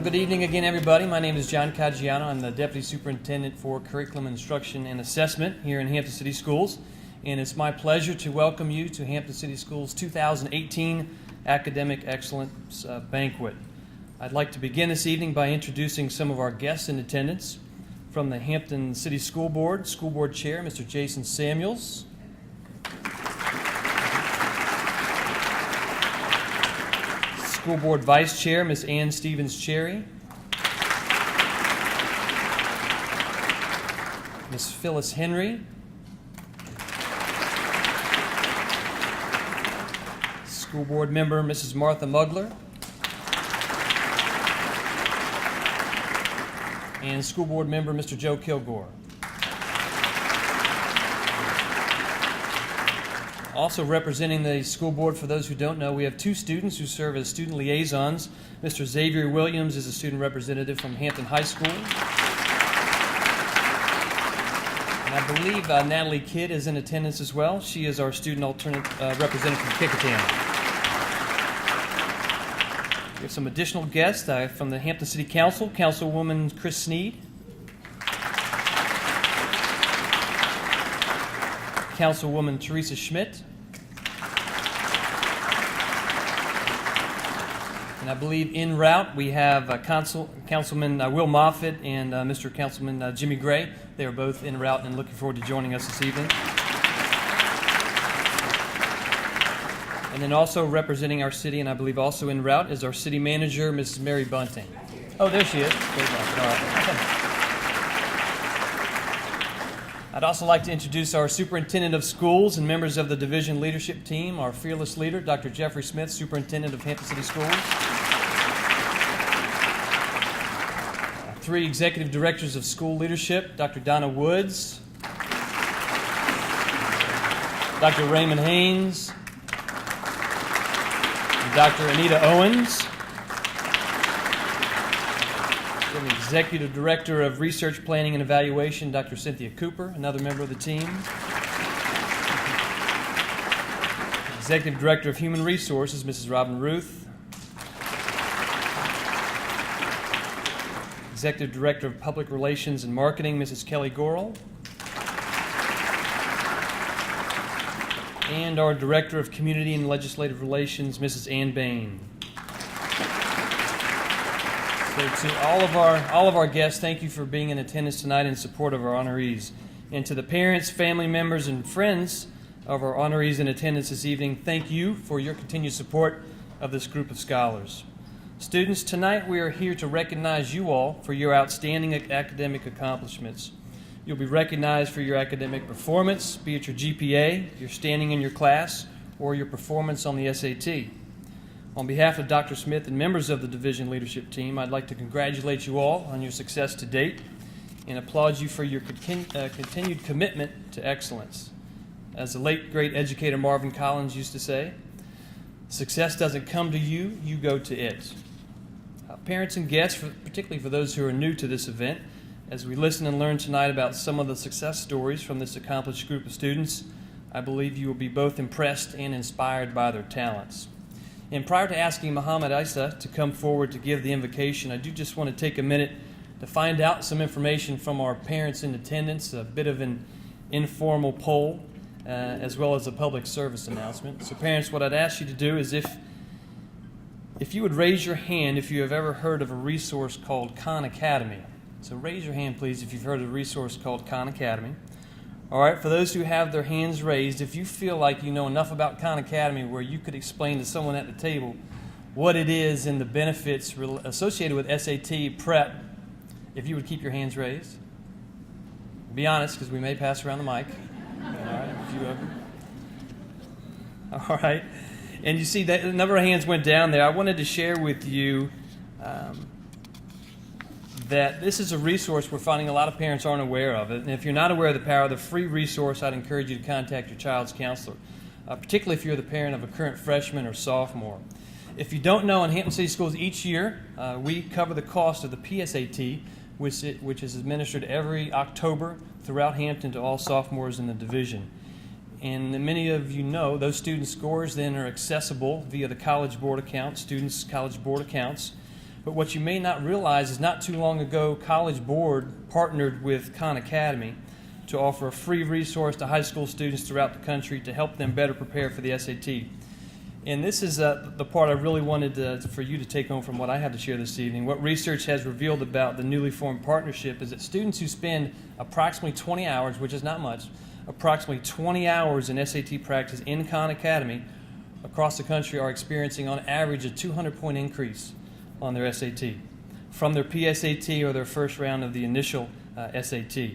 good evening again, everybody. My name is John Caggiano. I'm the Deputy Superintendent for Curriculum Instruction and Assessment here in Hampton City Schools. And it's my pleasure to welcome you to Hampton City Schools' 2018 Academic Excellence Banquet. I'd like to begin this evening by introducing some of our guests in attendance. From the Hampton City School Board Chair, Mr. Jason Samuels. School Board Vice Chair, Ms. Ann Stevens-Cherry. Ms. Phyllis Henry. School Board Member, Mrs. Martha Mugler. And School Board Member, Mr. Joe Kilgore. Also representing the school board, for those who don't know, we have two students who serve as student liaisons. Mr. Xavier Williams is a student representative from Hampton High School. And I believe Natalie Kidd is in attendance as well. She is our student representative from Caggiano. We have some additional guests from the Hampton City Council, Councilwoman Chris Sneed, Councilwoman Teresa Schmidt, and I believe en route we have Councilman Will Moffitt and Mr. Councilman Jimmy Gray. They are both en route and looking forward to joining us this evening. And then also representing our city, and I believe also en route, is our city manager, Mrs. Mary Bunting. Oh, there she is. I'd also like to introduce our superintendent of schools and members of the division leadership team, our fearless leader, Dr. Jeffrey Smith, superintendent of Hampton City Schools. Three executive directors of school leadership, Dr. Donna Woods, Dr. Raymond Haynes, Dr. Anita Owens, the Executive Director of Research Planning and Evaluation, Dr. Cynthia Cooper, another member of the team. Executive Director of Human Resources, Mrs. Robin Ruth. Executive Director of Public Relations and Marketing, Mrs. Kelly Gorel. And our Director of Community and Legislative Relations, Mrs. Ann Bain. So to all of our guests, thank you for being in attendance tonight in support of our honorees. And to the parents, family members, and friends of our honorees in attendance this evening, thank you for your continued support of this group of scholars. Students, tonight we are here to recognize you all for your outstanding academic accomplishments. You'll be recognized for your academic performance, be it your GPA, your standing in your class, or your performance on the SAT. On behalf of Dr. Smith and members of the division leadership team, I'd like to congratulate you all on your success to date and applaud you for your continued commitment to excellence. As the late, great educator Marvin Collins used to say, success doesn't come to you, you go to it. Parents and guests, particularly for those who are new to this event, as we listen and learn tonight about some of the success stories from this accomplished group of students, I believe you will be both impressed and inspired by their talents. And prior to asking Muhammad Isa to come forward to give the invocation, I do just want to take a minute to find out some information from our parents in attendance, a bit of an informal poll, as well as a public service announcement. So parents, what I'd ask you to do is if you would raise your hand if you have ever heard of a resource called Khan Academy. So raise your hand, please, if you've heard of a resource called Khan Academy. All right, for those who have their hands raised, if you feel like you know enough about Khan Academy where you could explain to someone at the table what it is and the benefits associated with SAT prep, if you would keep your hands raised. Be honest, because we may pass around the mic. All right, a few of them. All right, and you see that a number of hands went down there. I wanted to share with you that this is a resource we're finding a lot of parents aren't aware of it. And if you're not aware of the power of the free resource, I'd encourage you to contact your child's counselor, particularly if you're the parent of a current freshman or sophomore. If you don't know, in Hampton City Schools each year, we cover the cost of the PSAT, which is administered every October throughout Hampton to all sophomores in the division. And many of you know those student scores then are accessible via the College Board account, students' College Board accounts, But what you may not realize is not too long ago, College Board partnered with Khan Academy to offer a free resource to high school students throughout the country to help them better prepare for the SAT. And this is the part I really wanted for you to take home from what I had to share this evening. What research has revealed about the newly formed partnership is that students who spend approximately 20 hours, which is not much, approximately 20 hours in SAT practice in Khan Academy across the country are experiencing on average a 200-point increase on their SAT from their PSAT or their first round of the initial SAT.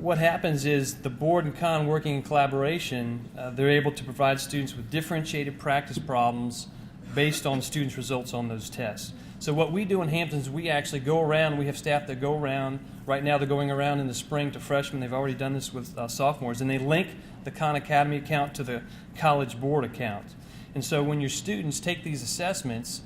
What happens is the board and Khan, working in collaboration, they're able to provide students with differentiated practice problems based on students' results on those tests. So what we do in Hampton is we actually go around, we have staff that go around. Right now they're going around in the spring to freshmen. They've already done this with sophomores, and they link the Khan Academy account to the College Board account. And so when your students take these assessments,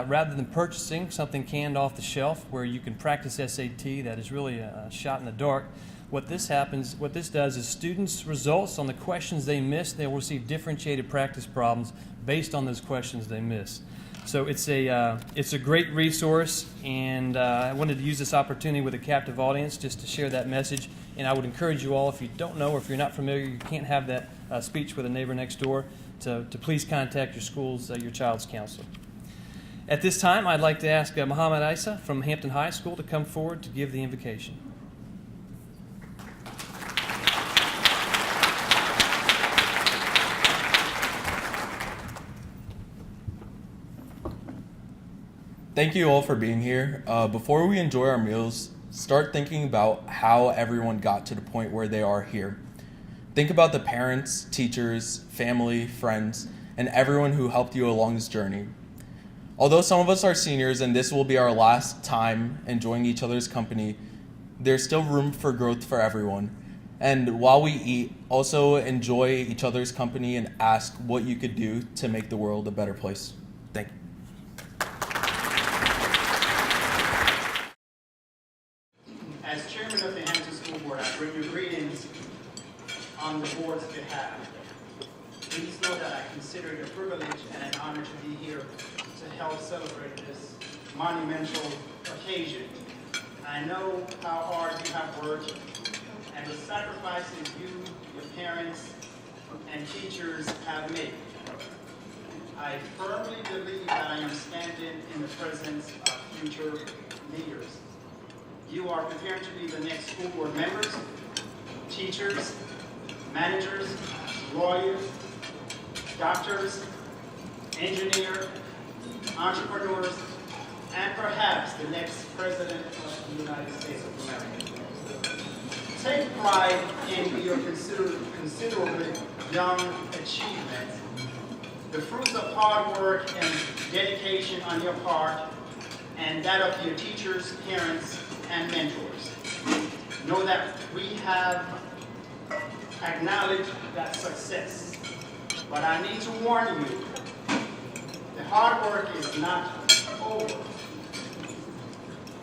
rather than purchasing something canned off the shelf where you can practice SAT that is really a shot in the dark, what this does is students' results on the questions they miss, they will receive differentiated practice problems based on those questions they miss. So it's a great resource, and I wanted to use this opportunity with a captive audience just to share that message. And I would encourage you all, if you don't know or if you're not familiar, you can't have that speech with a neighbor next door, to please contact your school's, your child's counselor. At this time, I'd like to ask Muhammad Isa from Hampton High School to come forward to give the invocation. Thank you all for being here. Before we enjoy our meals, start thinking about how everyone got to the point where they are here. Think about the parents, teachers, family, friends, and everyone who helped you along this journey. Although some of us are seniors and this will be our last time enjoying each other's company, there's still room for growth for everyone. And while we eat, also enjoy each other's company and ask what you could do to make the world a better place. Thank you. As chairman of the Hampton School Board, I bring you greetings on the board's behalf. Please know that I consider it a privilege and an honor to be here to help celebrate this monumental occasion. I know how hard you have worked and the sacrifices you, your parents, and teachers have made. I firmly believe that I am standing in the presence of future leaders. You are prepared to be the next school board members, teachers, managers, lawyers, doctors, engineers, entrepreneurs, and perhaps the next president of the United States of America. Take pride in your considerably young achievements, the fruits of hard work and dedication on your part, and that of your teachers, parents, and mentors. Know that we have acknowledged that success, but I need to warn you, the hard work is not over.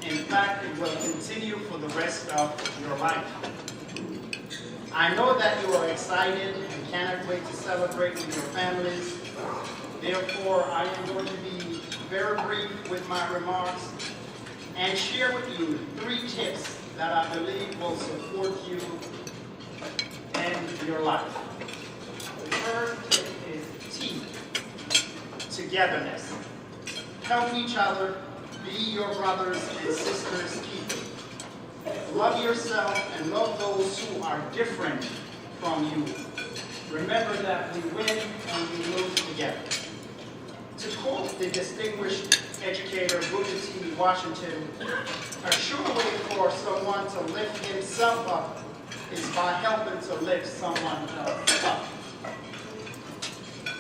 In fact, it will continue for the rest of your life. I know that you are excited and cannot wait to celebrate with your families. Therefore, I am going to be very brief with my remarks and share with you 3 tips that I believe will support you and your life. The first tip is T, togetherness. Help each other, be your brothers and sisters' keeper. Love yourself and love those who are different from you. Remember that we win and we lose together. To quote the distinguished educator Booker T. Washington, a sure way for someone to lift himself up is by helping to lift someone else up.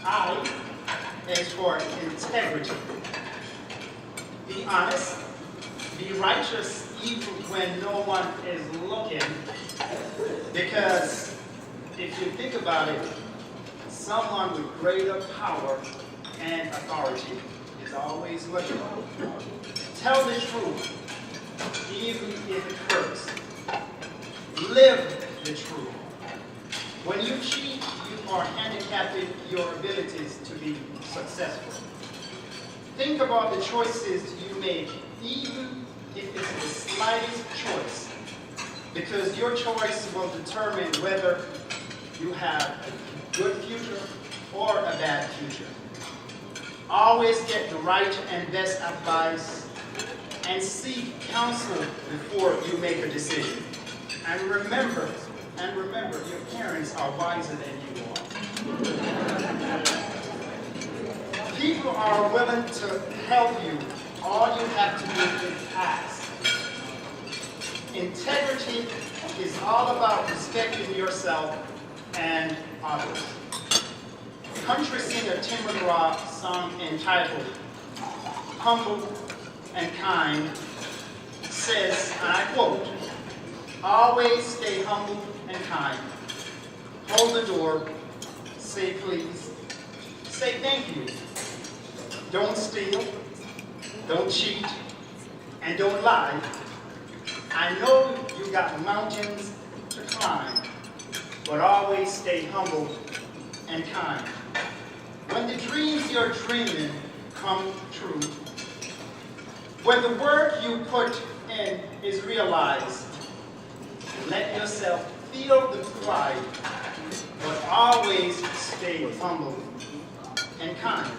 I is for integrity. Be honest, be righteous even when no one is looking, because if you think about it, someone with greater power and authority is always looking. Tell the truth, even if it hurts. Live the truth. When you cheat, you are handicapping your abilities to be successful. Think about the choices you make, even if it's the slightest choice, because your choice will determine whether you have a good future or a bad future. Always get the right and best advice and seek counsel before you make a decision. And remember, your parents are wiser than you are. People are willing to help you. All you have to do is ask. Integrity is all about respecting yourself and others. Country singer Tim McGraw's song entitled "Humble and Kind" says, and I quote, "Always stay humble and kind. Hold the door, say please, say thank you. Don't steal, don't cheat, and don't lie. I know you got mountains to climb, but always stay humble and kind. When the dreams you're dreaming come true, when the work you put in is realized, let yourself feel the pride, but always stay humble and kind.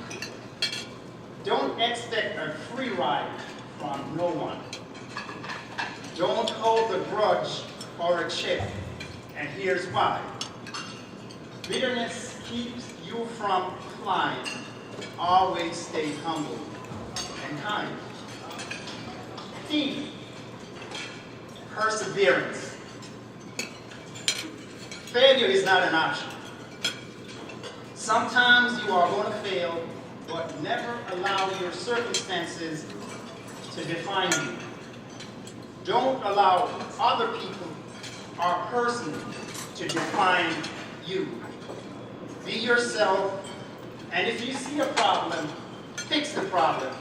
Don't expect a free ride from no one. Don't hold a grudge or a check, and here's why. Bitterness keeps you from flying. Always stay humble and kind. Theme, perseverance. Failure is not an option. Sometimes you are going to fail, but never allow your circumstances to define you. Don't allow other people or person to define you. Be yourself, and if you see a problem, fix the problem.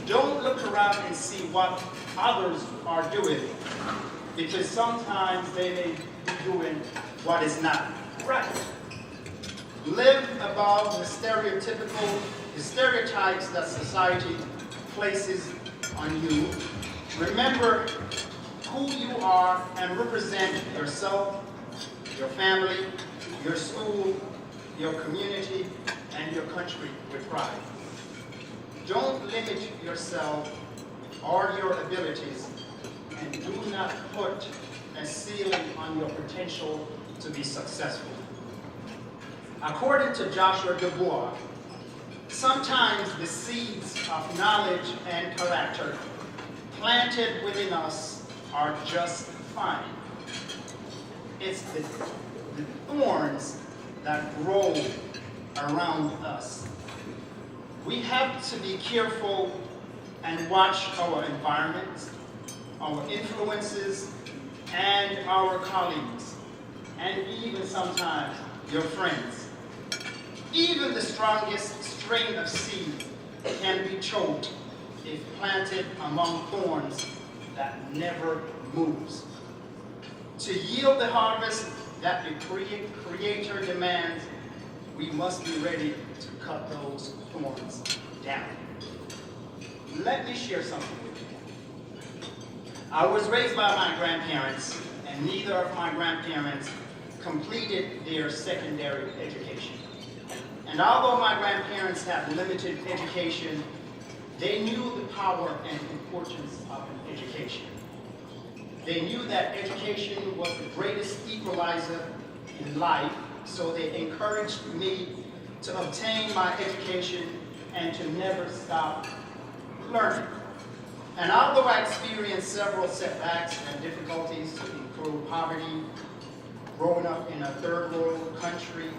Don't look around and see what others are doing, because sometimes they may be doing what is not right. Live above the stereotypes that society places on you. Remember who you are and represent yourself, your family, your school, your community, and your country with pride. Don't limit yourself or your abilities, and do not put a ceiling on your potential to be successful. According to Joshua Dubois, sometimes the seeds of knowledge and character planted within us are just fine. It's the thorns that grow around us. We have to be careful and watch our environment, our influences, and our colleagues, and even sometimes your friends. Even the strongest strain of seed can be choked if planted among thorns that never moves. To yield the harvest that the Creator demands, we must be ready to cut those thorns down. Let me share something with you. I was raised by my grandparents, and neither of my grandparents completed their secondary education. And although my grandparents had limited education, they knew the power and importance of an education. They knew that education was the greatest equalizer in life, so they encouraged me to obtain my education and to never stop learning. And although I experienced several setbacks and difficulties to include poverty, growing up in a third world country,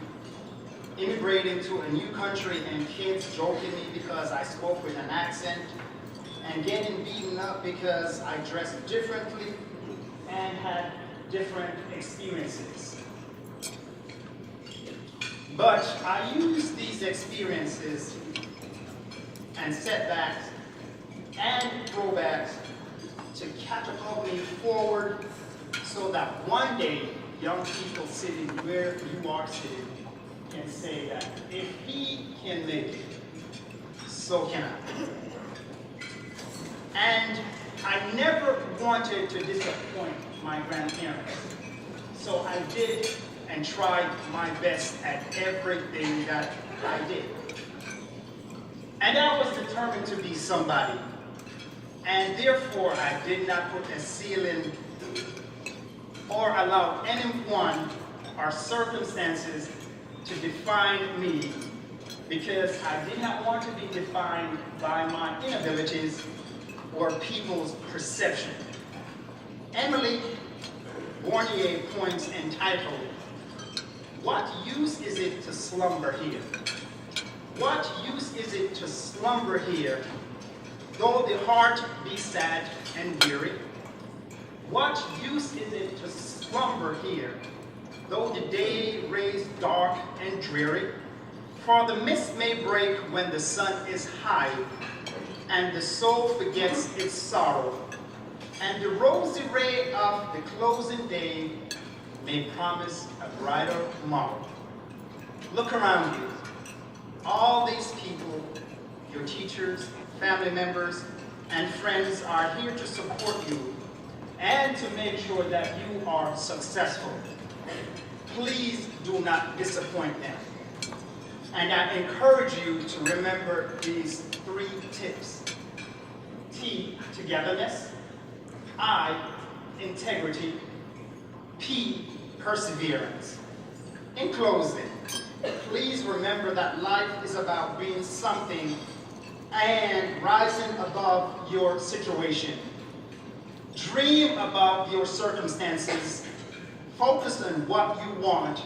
immigrating to a new country and kids joking me because I spoke with an accent, and getting beaten up because I dressed differently and had different experiences. But I used these experiences and setbacks and throwbacks to catapult me forward so that one day young people sitting where you are sitting can say that if he can make it, so so can I. And I never wanted to disappoint my grandparents. So I did and tried my best at everything that I did. And I was determined to be somebody. And therefore, I did not put a ceiling or allow anyone or circumstances to define me, because I did not want to be defined by my inabilities or people's perception. Emily Bornier points entitled, "What use is it to slumber here? What use is it to slumber here, though the heart be sad and weary? What use is it to slumber here, though the day rays dark and dreary? For the mist may break when the sun is high, and the soul forgets its sorrow, and the rosy ray of the closing day may promise a brighter morrow." Look around you. All these people, your teachers, family members, and friends are here to support you and to make sure that you are successful. Please do not disappoint them. And I encourage you to remember these 3 tips. T, togetherness. I, integrity. P, perseverance. In closing, please remember that life is about being something and rising above your situation. Dream above your circumstances. Focus on what you want,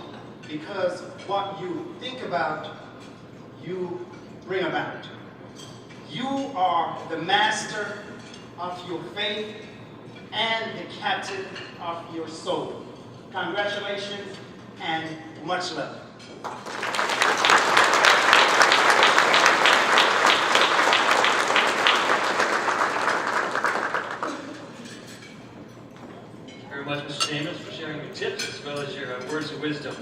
because what you think about, you bring about. You are the master of your faith and the captain of your soul. Congratulations and much love. Much, Mr. Daniels, for sharing your tips as well as your words of wisdom.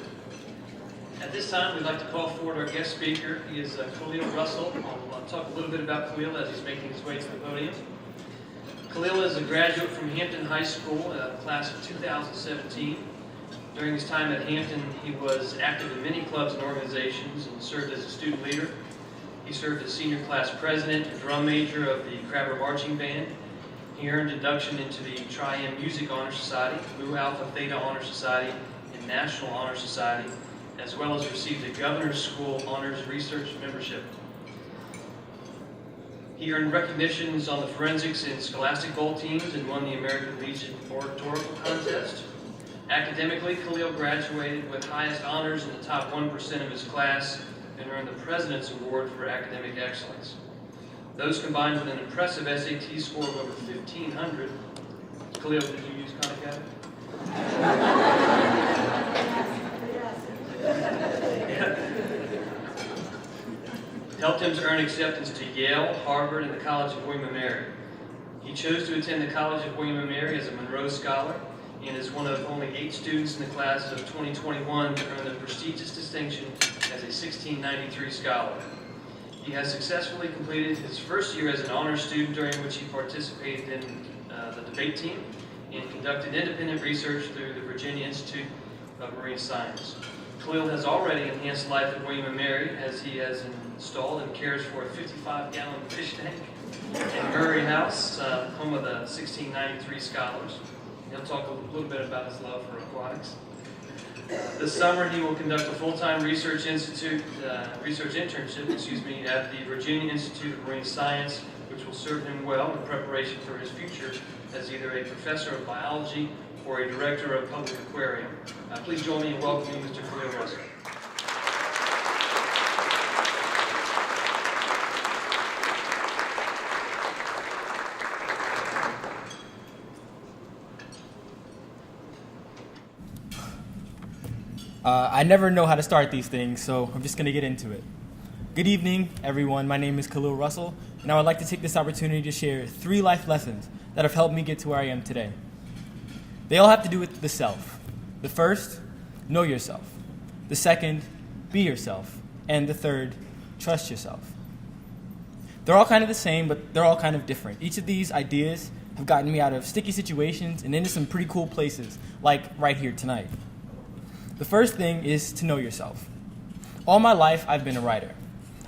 At this time, we'd like to call forward our guest speaker. He is Khalil Russell. I'll talk a little bit about Khalil as he's making his way to the podium. Khalil is a graduate from Hampton High School, class of 2017. During his time at Hampton, he was active in many clubs and organizations and served as a student leader. He served as senior class president and drum major of the Crabber Marching Band. He earned induction into the Tri-M Music Honor Society, Mu Alpha Theta Honor Society, and National Honor Society, as well as received a Governor's School Honors Research membership. He earned recognitions on the Forensics and Scholastic Bowl teams and won the American Legion Oratorical Contest. Academically, Khalil graduated with highest honors in the top 1% of his class and earned the President's Award for Academic Excellence. Those combined with an impressive SAT score of over 1,500. Khalil, did you use Khan Academy? Helped him to earn acceptance to Yale, Harvard, and the College of William & Mary. He chose to attend the College of William & Mary as a Monroe Scholar and is one of only 8 students in the class of 2021 to earn the prestigious distinction as a 1693 Scholar. He has successfully completed his first year as an honors student, during which he participated in the debate team and conducted independent research through the Virginia Institute of Marine Science. Khalil has already enhanced life at William & Mary, as he has installed and cares for a 55-gallon fish tank in Murray House, home of the 1693 Scholars. He'll talk a little bit about his love for aquatics. This summer, he will conduct a full-time research internship, at the Virginia Institute of Marine Science, which will serve him well in preparation for his future as either a professor of biology or a director of public aquarium. Please join me in welcoming Mr. Khalil Russell. I never know how to start these things, so I'm just going to get into it. Good evening, everyone. My name is Khalil Russell, and I would like to take this opportunity to share 3 life lessons that have helped me get to where I am today. They all have to do with the self. The first, know yourself. The second, be yourself. And the third, trust yourself. They're all kind of the same, but they're all kind of different. Each of these ideas have gotten me out of sticky situations and into some pretty cool places, like right here tonight. The first thing is to know yourself. All my life, I've been a writer.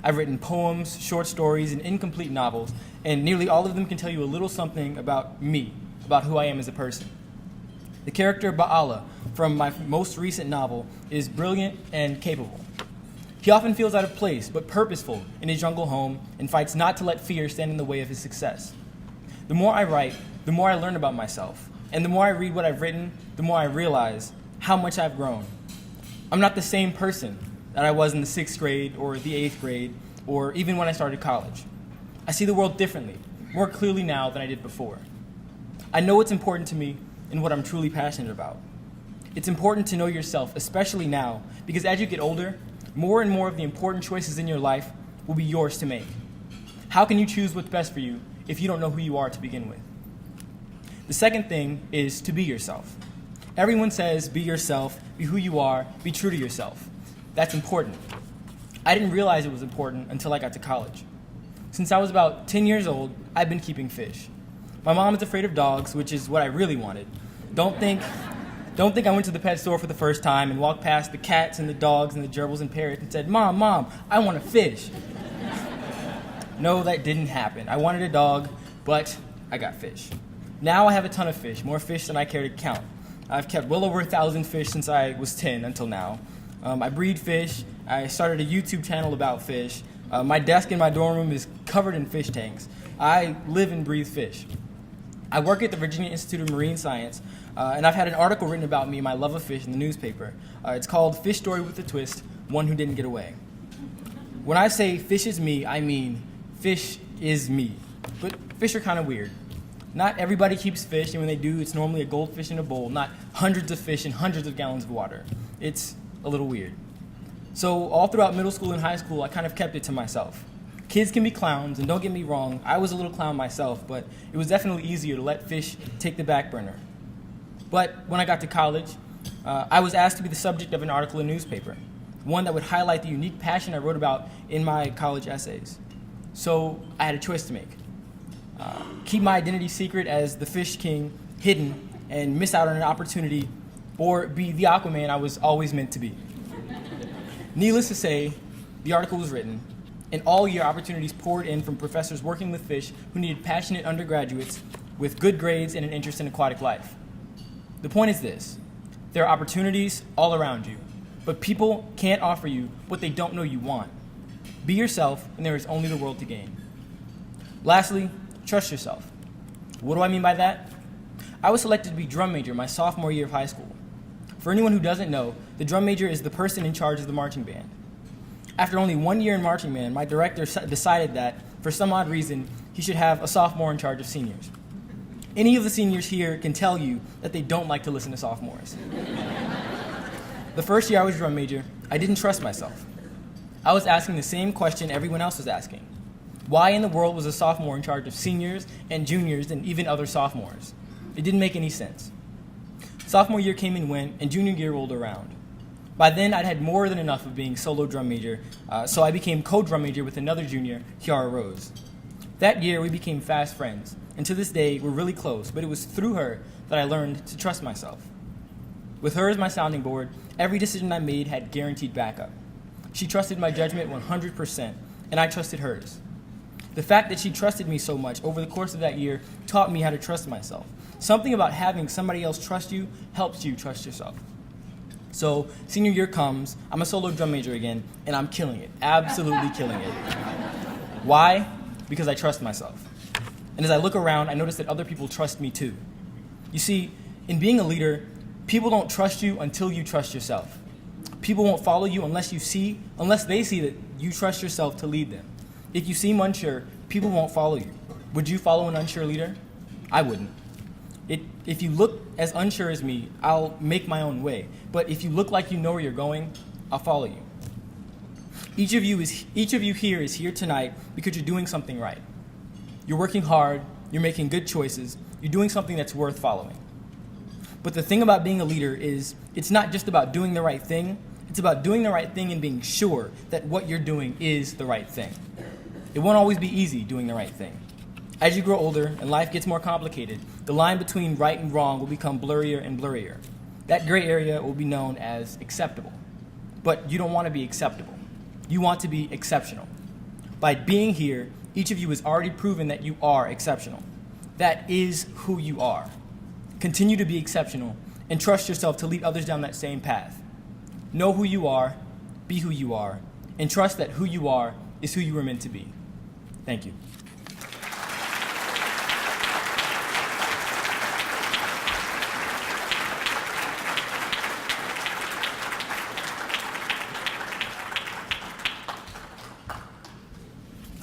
I've written poems, short stories, and incomplete novels, and nearly all of them can tell you a little something about me, about who I am as a person. The character Ba'ala from my most recent novel is brilliant and capable. He often feels out of place, but purposeful in his jungle home and fights not to let fear stand in the way of his success. The more I write, the more I learn about myself. And the more I read what I've written, the more I realize how much I've grown. I'm not the same person that I was in the 6th grade or the 8th grade or even when I started college. I see the world differently, more clearly now than I did before. I know what's important to me and what I'm truly passionate about. It's important to know yourself, especially now, because as you get older, more and more of the important choices in your life will be yours to make. How can you choose what's best for you if you don't know who you are to begin with? The second thing is to be yourself. Everyone says be yourself, be who you are, be true to yourself. That's important. I didn't realize it was important until I got to college. Since I was about 10 years old, I've been keeping fish. My mom is afraid of dogs, which is what I really wanted. Don't think I went to the pet store for the first time and walked past the cats and the dogs and the gerbils and parrots and said, Mom, I want a fish. No, that didn't happen. I wanted a dog, but I got fish. Now I have a ton of fish, more fish than I care to count. I've kept well over 1,000 fish since I was 10 until now. I breed fish. I started a YouTube channel about fish. My desk in my dorm room is covered in fish tanks. I live and breathe fish. I work at the Virginia Institute of Marine Science, and I've had an article written about me, my love of fish, in the newspaper. It's called Fish Story with a Twist, One Who Didn't Get Away. When I say fish is me, I mean fish is me. But fish are kind of weird. Not everybody keeps fish, and when they do, it's normally a goldfish in a bowl, not hundreds of fish and hundreds of gallons of water. It's a little weird. So all throughout middle school and high school, I kind of kept it to myself. Kids can be clowns, and don't get me wrong, I was a little clown myself, but it was definitely easier to let fish take the back burner. But when I got to college, I was asked to be the subject of an article in a newspaper, one that would highlight the unique passion I wrote about in my college essays. So I had a choice to make. Keep my identity secret as the Fish King hidden and miss out on an opportunity, or be the Aquaman I was always meant to be. Needless to say, the article was written, and all year opportunities poured in from professors working with fish who needed passionate undergraduates with good grades and an interest in aquatic life. The point is this: there are opportunities all around you, but people can't offer you what they don't know you want. Be yourself, and there is only the world to gain. Lastly, trust yourself. What do I mean by that? I was selected to be drum major my sophomore year of high school. For anyone who doesn't know, the drum major is the person in charge of the marching band. After only 1 year in marching band, my director decided that, for some odd reason, he should have a sophomore in charge of seniors. Any of the seniors here can tell you that they don't like to listen to sophomores. The first year I was drum major, I didn't trust myself. I was asking the same question everyone else was asking. Why in the world was a sophomore in charge of seniors and juniors and even other sophomores? It didn't make any sense. Sophomore year came and went, and junior year rolled around. By then, I'd had more than enough of being solo drum major, so I became co-drum major with another junior, Kiara Rose. That year, we became fast friends, and to this day, we're really close, but it was through her that I learned to trust myself. With her as my sounding board, every decision I made had guaranteed backup. She trusted my judgment 100%, and I trusted hers. The fact that she trusted me so much over the course of that year taught me how to trust myself. Something about having somebody else trust you helps you trust yourself. So senior year comes, I'm a solo drum major again, and I'm killing it, absolutely killing it. Why? Because I trust myself. And as I look around, I notice that other people trust me too. You see, in being a leader, people don't trust you until you trust yourself. People won't follow you unless they see that you trust yourself to lead them. If you seem unsure, people won't follow you. Would you follow an unsure leader? I wouldn't. If you look as unsure as me, I'll make my own way. But if you look like you know where you're going, I'll follow you. Each of you here is here tonight because you're doing something right. You're working hard, you're making good choices, you're doing something that's worth following. But the thing about being a leader is it's not just about doing the right thing, it's about doing the right thing and being sure that what you're doing is the right thing. It won't always be easy doing the right thing. As you grow older and life gets more complicated, the line between right and wrong will become blurrier and blurrier. That gray area will be known as acceptable. But you don't want to be acceptable. You want to be exceptional. By being here, each of you has already proven that you are exceptional. That is who you are. Continue to be exceptional and trust yourself to lead others down that same path. Know who you are, be who you are, and trust that who you are is who you were meant to be. Thank you.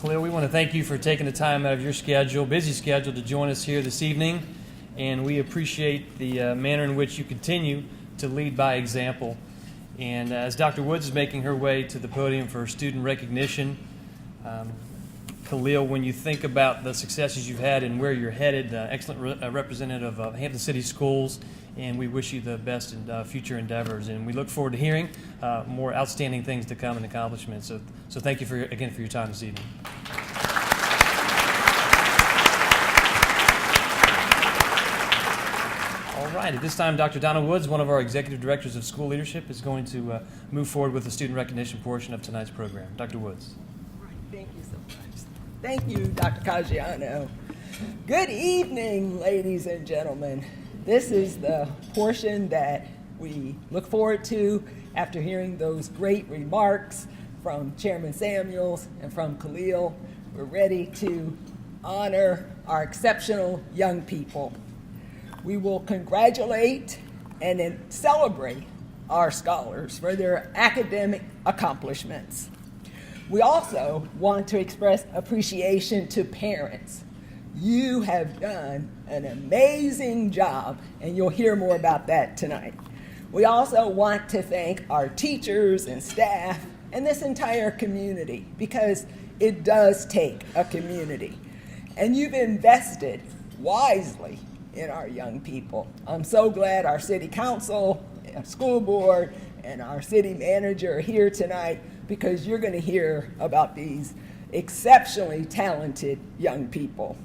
Khalil, we want to thank you for taking the time out of your schedule, busy schedule, to join us here this evening. And we appreciate the manner in which you continue to lead by example. And as Dr. Woods is making her way to the podium for student recognition, Khalil, when you think about the successes you've had and where you're headed, excellent representative of Hampton City Schools, and we wish you the best in future endeavors. And we look forward to hearing more outstanding things to come and accomplishments. So thank you again for your time this evening. All right, at this time, Dr. Donna Woods, one of our Executive Directors of School Leadership, is going to move forward with the student recognition portion of tonight's program. Dr. Woods. All right, thank you so much. Thank you, Dr. Caggiano. Good evening, ladies and gentlemen. This is the portion that we look forward to after hearing those great remarks from Chairman Samuels and from Khalil. We're ready to honor our exceptional young people. We will congratulate and then celebrate our scholars for their academic accomplishments. We also want to express appreciation to parents. You have done an amazing job, and you'll hear more about that tonight. We also want to thank our teachers and staff and this entire community, because it does take a community. And you've invested wisely in our young people. I'm so glad our city council, our school board, and our city manager are here tonight, because you're going to hear about these exceptionally talented young people.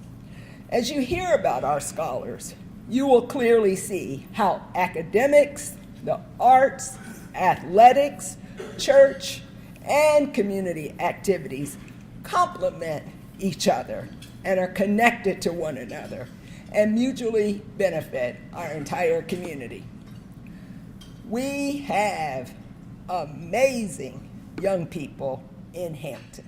As you hear about our scholars, you will clearly see how academics, the arts, athletics, church, and community activities complement each other and are connected to one another and mutually benefit our entire community. We have amazing young people in Hampton.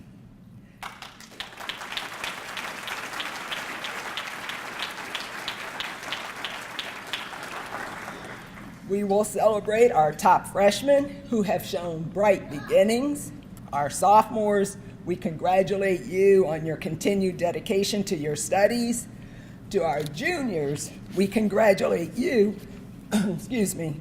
We will celebrate our top freshmen who have shown bright beginnings. Our sophomores, we congratulate you on your continued dedication to your studies. To our juniors, we congratulate you, excuse me,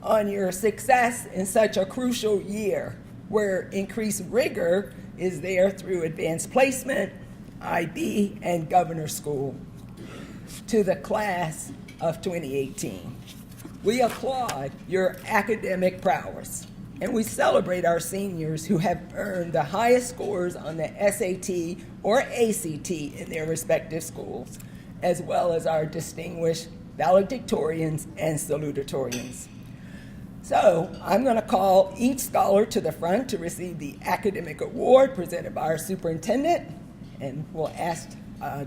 on your success in such a crucial year where increased rigor is there through advanced placement, IB, and governor school. To the class of 2018, we applaud your academic prowess, and we celebrate our seniors who have earned the highest scores on the SAT or ACT in their respective schools, as well as our distinguished valedictorians and salutatorians. So I'm going to call each scholar to the front to receive the academic award presented by our superintendent, and we'll ask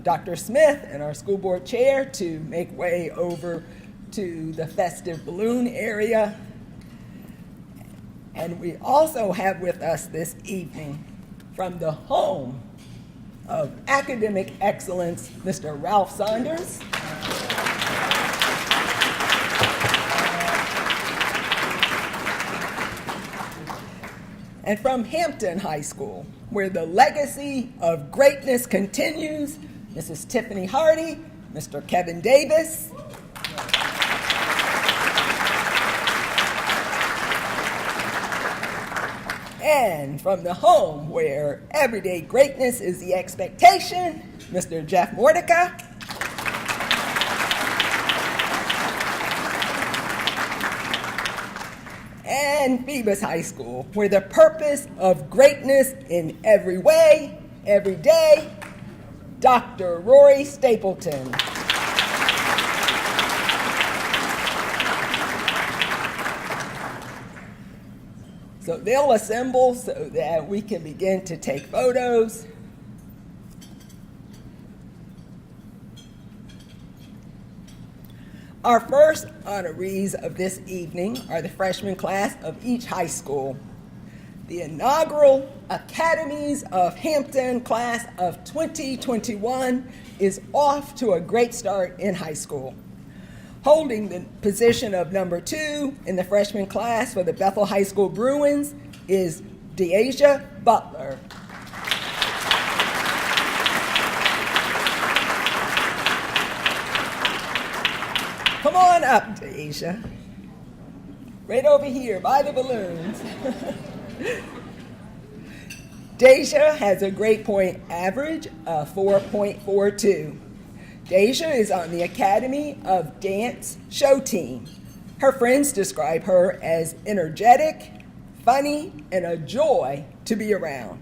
Dr. Smith and our school board chair to make way over to the festive balloon area. And we also have with us this evening, from the home of academic excellence, Mr. Ralph Saunders. And from Hampton High School, where the legacy of greatness continues, Mrs. Tiffany Hardy, Mr. Kevin Davis. And from the home where everyday greatness is the expectation, Mr. Jeff Mordecai. And Phoebus High School, where the purpose of greatness in every way, every day, Dr. Rory Stapleton. So they'll assemble so that we can begin to take photos. Our first honorees of this evening are the freshman class of each high school. The inaugural Academies of Hampton class of 2021 is off to a great start in high school. Holding the position of number 2 in the freshman class for the Bethel High School Bruins is Deasia Butler. Come on up, Deasia. Right over here by the balloons. Deasia has a grade point average of 4.42. Deasia is on the Academy of Dance show team. Her friends describe her as energetic, funny, and a joy to be around.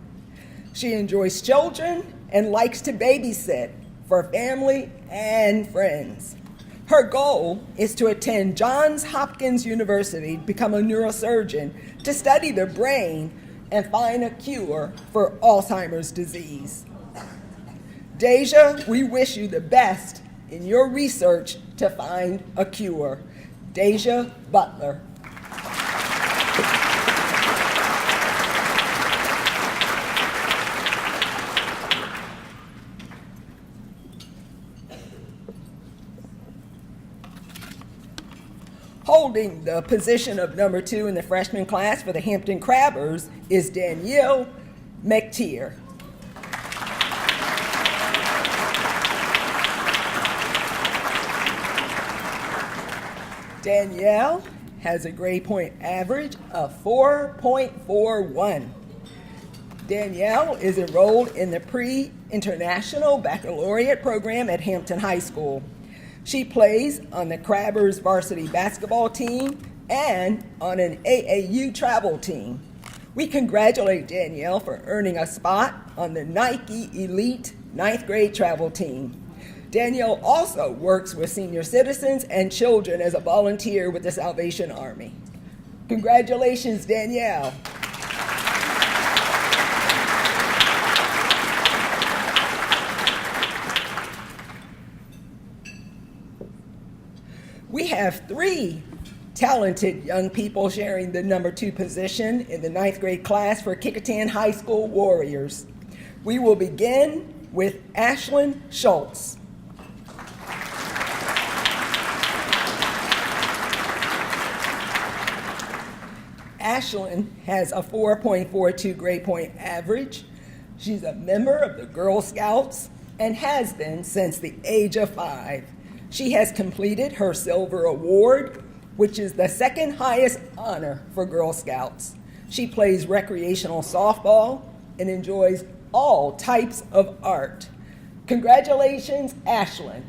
She enjoys children and likes to babysit for family and friends. Her goal is to attend Johns Hopkins University to become a neurosurgeon to study the brain and find a cure for Alzheimer's disease. Deasia, we wish you the best in your research to find a cure. Deasia Butler. Holding the position of number 2 in the freshman class for the Hampton Crabbers is Danielle McTeer. Danielle has a grade point average of 4.41. Danielle is enrolled in the Pre-International Baccalaureate program at Hampton High School. She plays on the Crabbers varsity basketball team and on an AAU travel team. We congratulate Danielle for earning a spot on the Nike Elite 9th grade travel team. Danielle also works with senior citizens and children as a volunteer with the Salvation Army. Congratulations, Danielle. We have 3 talented young people sharing the number 2 position in the 9th grade class for Kecoughtan High School Warriors. We will begin with Ashlyn Schultz. Ashlyn has a 4.42 grade point average. She's a member of the Girl Scouts and has been since the age of 5. She has completed her Silver Award, which is the second highest honor for Girl Scouts. She plays recreational softball and enjoys all types of art. Congratulations, Ashlyn.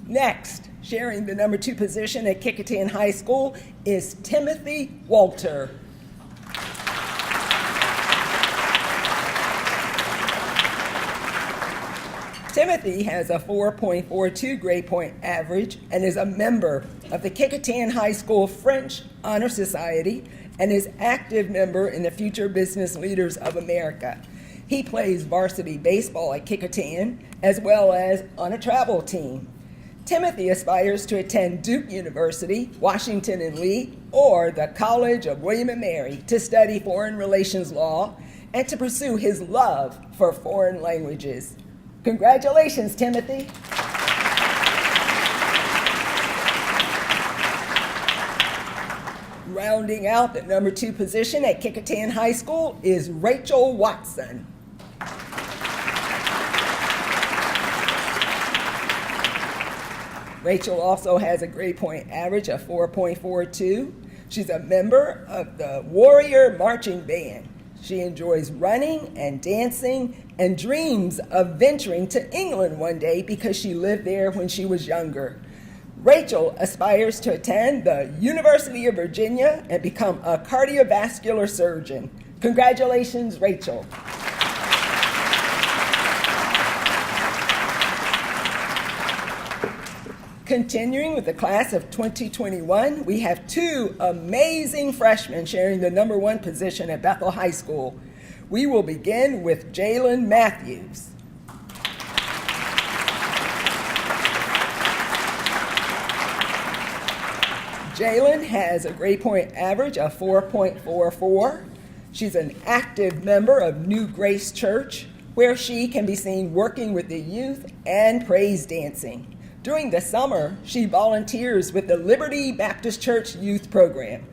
Next, sharing the number 2 position at Kecoughtan High School is Timothy Walter. Timothy has a 4.42 grade point average and is a member of the Kecoughtan High School French Honor Society and is active member in the Future Business Leaders of America. He plays varsity baseball at Kecoughtan as well as on a travel team. Timothy aspires to attend Duke University, Washington and Lee, or the College of William and Mary to study foreign relations law and to pursue his love for foreign languages. Congratulations, Timothy. Rounding out the number 2 position at Kecoughtan High School is Rachel Watson. Rachel also has a grade point average of 4.42. She's a member of the Warrior Marching Band. She enjoys running and dancing and dreams of venturing to England one day because she lived there when she was younger. Rachel aspires to attend the University of Virginia and become a cardiovascular surgeon. Congratulations, Rachel. Continuing with the class of 2021, we have two amazing freshmen sharing the number one position at Bethel High School. We will begin with Jalen Matthews. Jalen has a grade point average of 4.44. She's an active member of New Grace Church, where she can be seen working with the youth and praise dancing. During the summer, she volunteers with the Liberty Baptist Church Youth Program.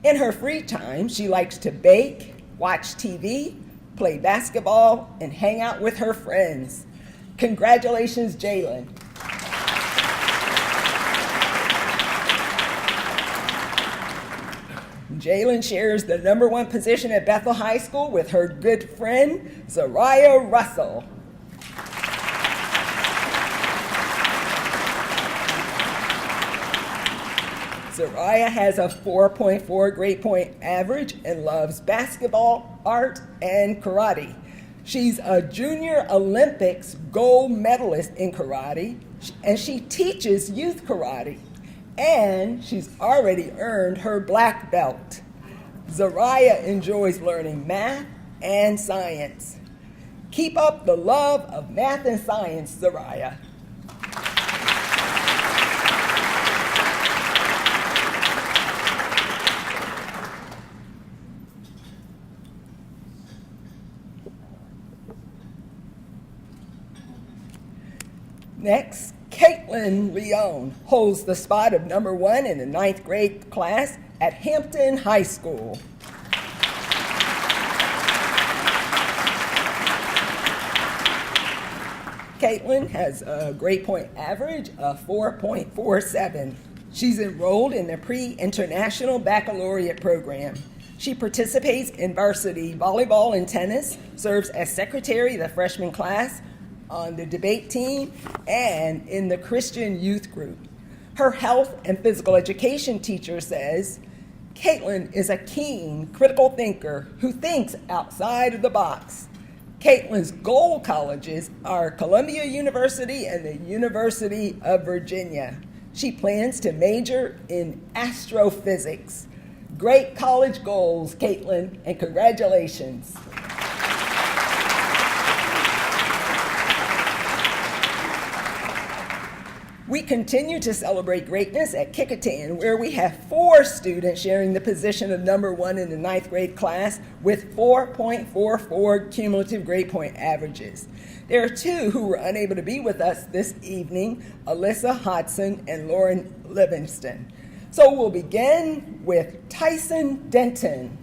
In her free time, she likes to bake, watch TV, play basketball, and hang out with her friends. Congratulations, Jalen. Jalen shares the number one position at Bethel High School with her good friend, Zariah Russell. Zariah has a 4.4 grade point average and loves basketball, art, and karate. She's a Junior Olympics gold medalist in karate, and she teaches youth karate. And she's already earned her black belt. Zariah enjoys learning math and science. Keep up the love of math and science, Zariah. Next, Caitlin Leone holds the spot of number one in the 9th grade class at Hampton High School. Caitlin has a grade point average of 4.47. She's enrolled in the pre-international baccalaureate program. She participates in varsity volleyball and tennis, serves as secretary of the freshman class, on the debate team, and in the Christian youth group. Her health and physical education teacher says, Caitlin is a keen, critical thinker who thinks outside of the box. Caitlin's goal colleges are Columbia University and the University of Virginia. She plans to major in astrophysics. Great college goals, Caitlin, and congratulations. We continue to celebrate greatness at Kecoughtan, where we have 4 students sharing the position of number one in the 9th grade class with 4.44 cumulative grade point averages. There are 2 who were unable to be with us this evening, Alyssa Hodson and Lauren Livingston. So we'll begin with Tyson Denton.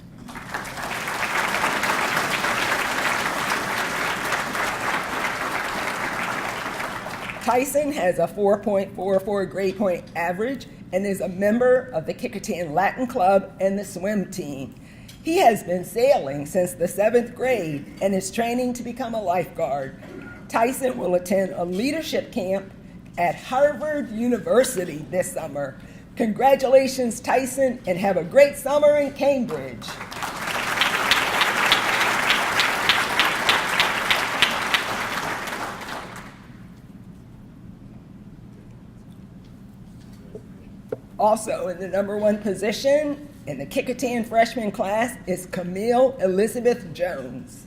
Tyson has a 4.44 grade point average and is a member of the Kecoughtan Latin Club and the swim team. He has been sailing since the 7th grade and is training to become a lifeguard. Tyson will attend a leadership camp at Harvard University this summer. Congratulations, Tyson, and have a great summer in Cambridge. Also in the number one position in the Kecoughtan freshman class is Camille Elizabeth Jones.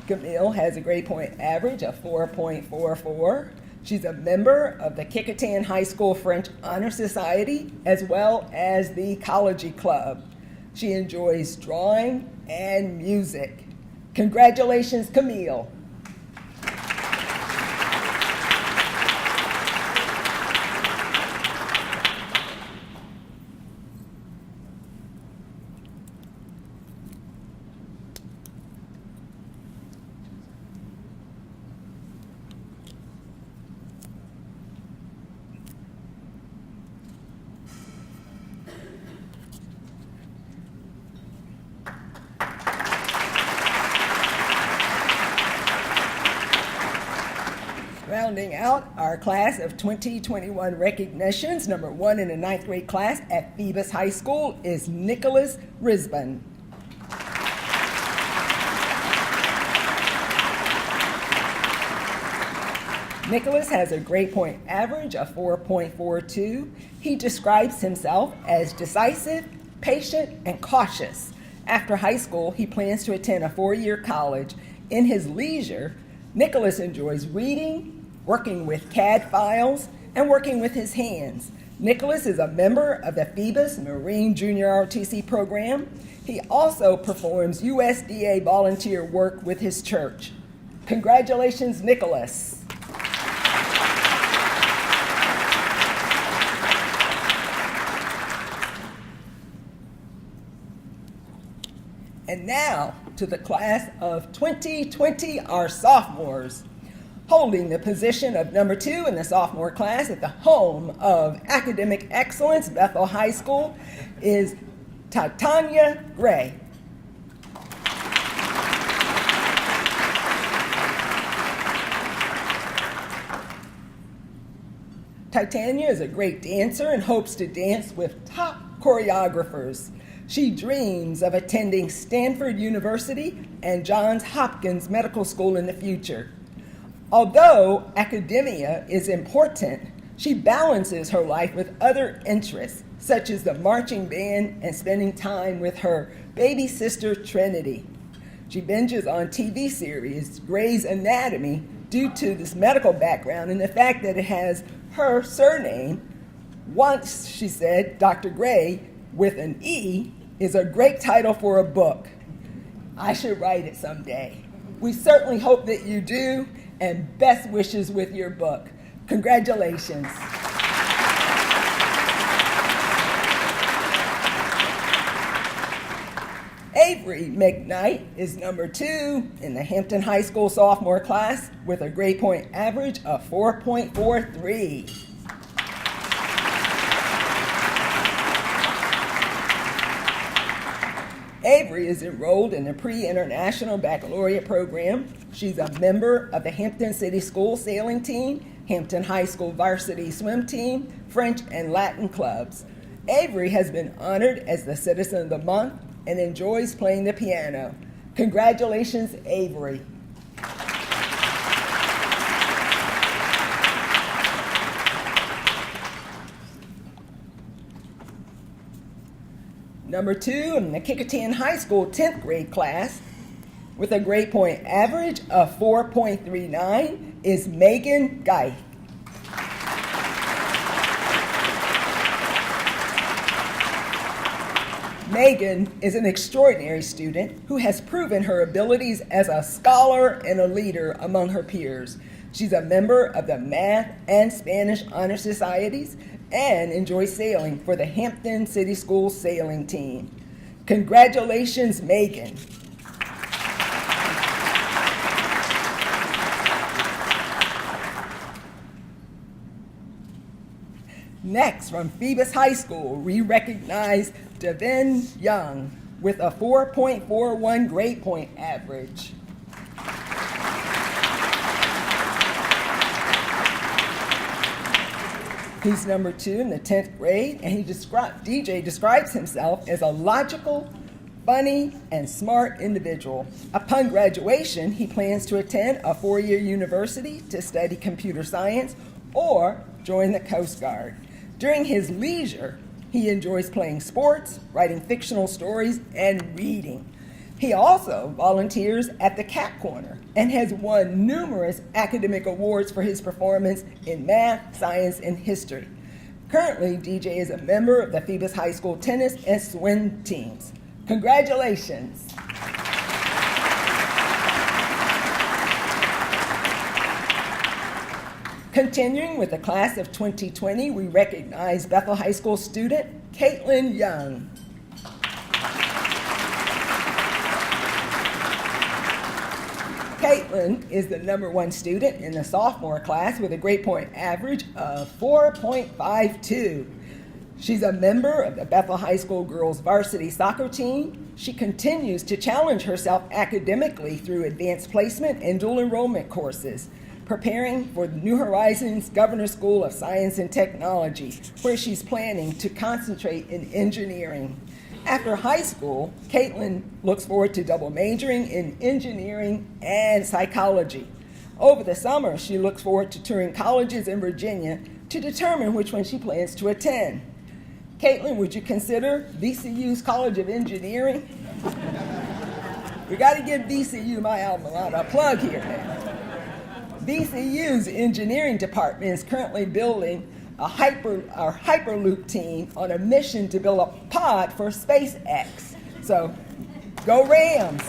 Camille has a grade point average of 4.44. She's a member of the Kecoughtan High School French Honor Society as well as the Ecology Club. She enjoys drawing and music. Congratulations, Camille. Rounding out our class of 2021 recognitions, number 1 in the 9th grade class at Phoebus High School is Nicholas Risbon. Nicholas has a grade point average of 4.42. He describes himself as decisive, patient, and cautious. After high school, he plans to attend a 4-year college. In his leisure, Nicholas enjoys reading, working with CAD files, and working with his hands. Nicholas is a member of the Phoebus Marine Junior ROTC program. He also performs USDA volunteer work with his church. Congratulations, Nicholas. And now to the class of 2020, our sophomores. Holding the position of number 2 in the sophomore class at the home of academic excellence, Bethel High School, is Titania Gray. Titania is a great dancer and hopes to dance with top choreographers. She dreams of attending Stanford University and Johns Hopkins Medical School in the future. Although academia is important, she balances her life with other interests, such as the marching band and spending time with her baby sister, Trinity. She binges on TV series Grey's Anatomy due to this medical background and the fact that it has her surname. Once she said, Dr. Gray, with an E, is a great title for a book. I should write it someday. We certainly hope that you do, and best wishes with your book. Congratulations. Avery McKnight is number 2 in the Hampton High School sophomore class with a grade point average of 4.43. Avery is enrolled in the Pre-International Baccalaureate program. She's a member of the Hampton City School sailing team, Hampton High School varsity swim team, French and Latin clubs. Avery has been honored as the Citizen of the Month and enjoys playing the piano. Congratulations, Avery. Number 2 in the Kickingham High School 10th grade class with a grade point average of 4.39 is Megan Guy. Megan is an extraordinary student who has proven her abilities as a scholar and a leader among her peers. She's a member of the Math and Spanish Honor Societies and enjoys sailing for the Hampton City School sailing team. Congratulations, Megan. Next, from Phoebus High School, we recognize Devin Young with a 4.41 grade point average. He's number 2 in the 10th grade, and DJ describes himself as a logical, funny, and smart individual. Upon graduation, he plans to attend a 4-year university to study computer science or join the Coast Guard. During his leisure, he enjoys playing sports, writing fictional stories, and reading. He also volunteers at the Cat Corner and has won numerous academic awards for his performance in math, science, and history. Currently, DJ is a member of the Phoebus High School tennis and swim teams. Congratulations. Continuing with the class of 2020, we recognize Bethel High School student Caitlin Young. Caitlin is the number 1 student in the sophomore class with a grade point average of 4.52. She's a member of the Bethel High School girls varsity soccer team. She continues to challenge herself academically through advanced placement and dual enrollment courses. preparing for the New Horizons Governor School of Science and Technology, where she's planning to concentrate in engineering. After high school, Caitlin looks forward to double majoring in engineering and psychology. Over the summer, she looks forward to touring colleges in Virginia to determine which one she plans to attend. Caitlin, would you consider VCU's College of Engineering? We got to give VCU, my alma mater, a plug here now. VCU's engineering department is currently building a Hyperloop team on a mission to build a pod for SpaceX. So, go Rams!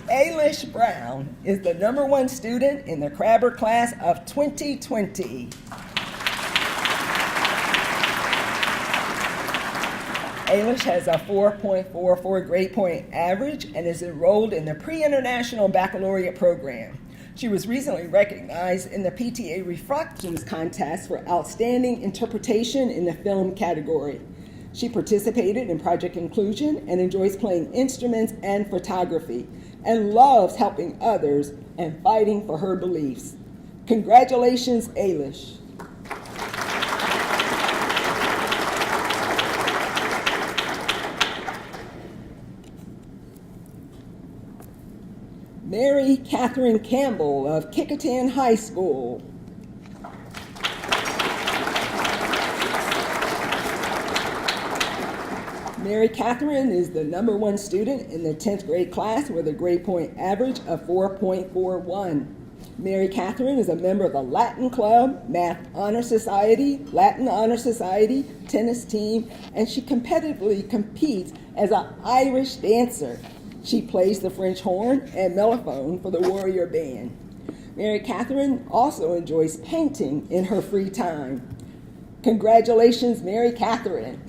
Ailish Brown is the #1 student in the Crabber class of 2020. Ailish has a 4.44 grade point average and is enrolled in the Pre-International Baccalaureate program. She was recently recognized in the PTA Reflections Contest for Outstanding Interpretation in the Film category. She participated in Project Inclusion and enjoys playing instruments and photography, and loves helping others and fighting for her beliefs. Congratulations, Ailish. Mary Catherine Campbell of Kickingham High School. Mary Catherine is the #1 student in the 10th grade class with a grade point average of 4.41. Mary Catherine is a member of the Latin Club, Math Honor Society, Latin Honor Society, tennis team, and she competitively competes as an Irish dancer. She plays the French horn and mellophone for the Warrior Band. Mary Catherine also enjoys painting in her free time. Congratulations, Mary Catherine.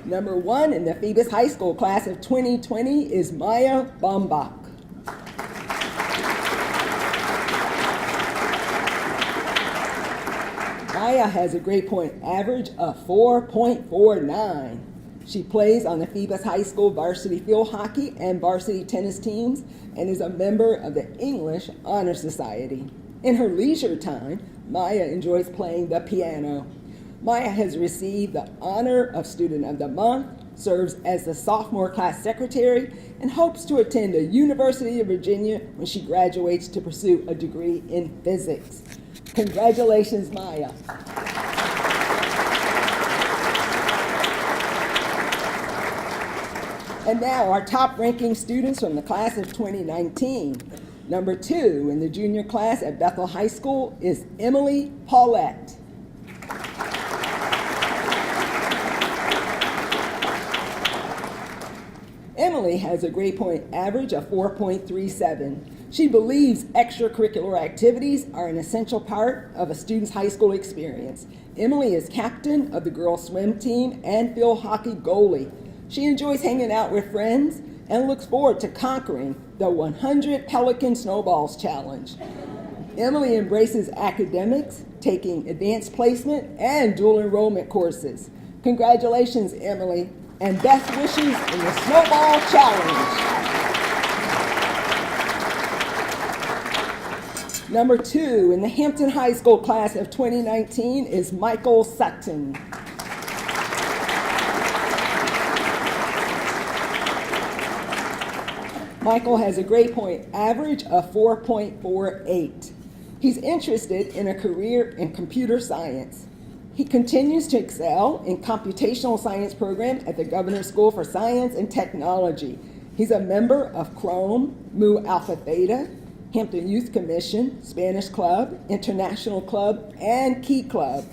#1 in the Phoebus High School class of 2020 is Maya Bombach. Maya has a grade point average of 4.49. She plays on the Phoebus High School varsity field hockey and varsity tennis teams and is a member of the English Honor Society. In her leisure time, Maya enjoys playing the piano. Maya has received the honor of Student of the Month, serves as the sophomore class secretary, and hopes to attend the University of Virginia when she graduates to pursue a degree in physics. Congratulations, Maya. And now our top-ranking students from the class of 2019. #2 in the junior class at Bethel High School is Emily Paulette. Emily has a grade point average of 4.37. She believes extracurricular activities are an essential part of a student's high school experience. Emily is captain of the girls' swim team and field hockey goalie. She enjoys hanging out with friends and looks forward to conquering the 100 Pelican Snowballs Challenge. Emily embraces academics, taking advanced placement and dual enrollment courses. Congratulations, Emily, and best wishes in the Snowball Challenge. #2 in the Hampton High School class of 2019 is Michael Sutton. Michael has a grade point average of 4.48. He's interested in a career in computer science. He continues to excel in computational science programs at the Governor School for Science and Technology. He's a member of Chrome, Mu Alpha Theta, Hampton Youth Commission, Spanish Club, International Club, and Key Club.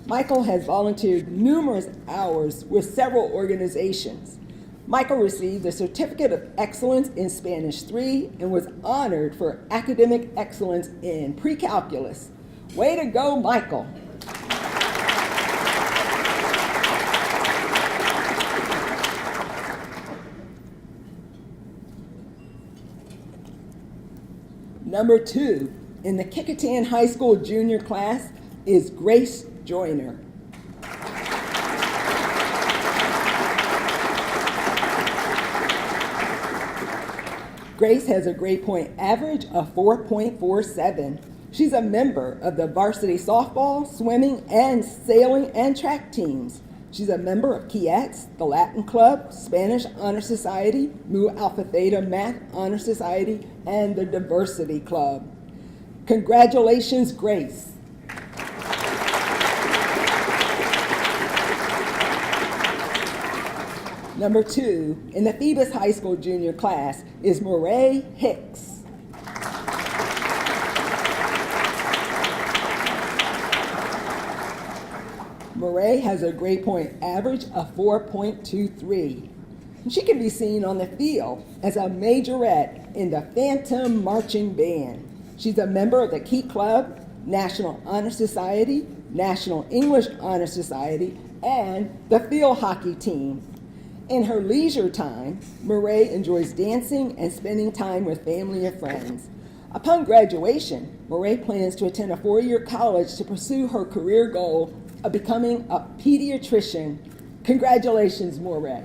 Michael has volunteered numerous hours with several organizations. Michael received the Certificate of Excellence in Spanish 3 and was honored for academic excellence in pre-calculus. Way to go, Michael. #2 in the Kickingham High School junior class is Grace Joyner. Grace has a grade point average of 4.47. She's a member of the varsity softball, swimming, and sailing and track teams. She's a member of KIETS, the Latin Club, Spanish Honor Society, Mu Alpha Theta Math Honor Society, and the Diversity Club. Congratulations, Grace. Number 2 in the Phoebus High School junior class is Murray Hicks. Murray has a grade point average of 4.23. She can be seen on the field as a majorette in the Phantom Marching Band. She's a member of the Key Club, National Honor Society, National English Honor Society, and the field hockey team. In her leisure time, Murray enjoys dancing and spending time with family and friends. Upon graduation, Murray plans to attend a 4-year college to pursue her career goal of becoming a pediatrician. Congratulations, Murray.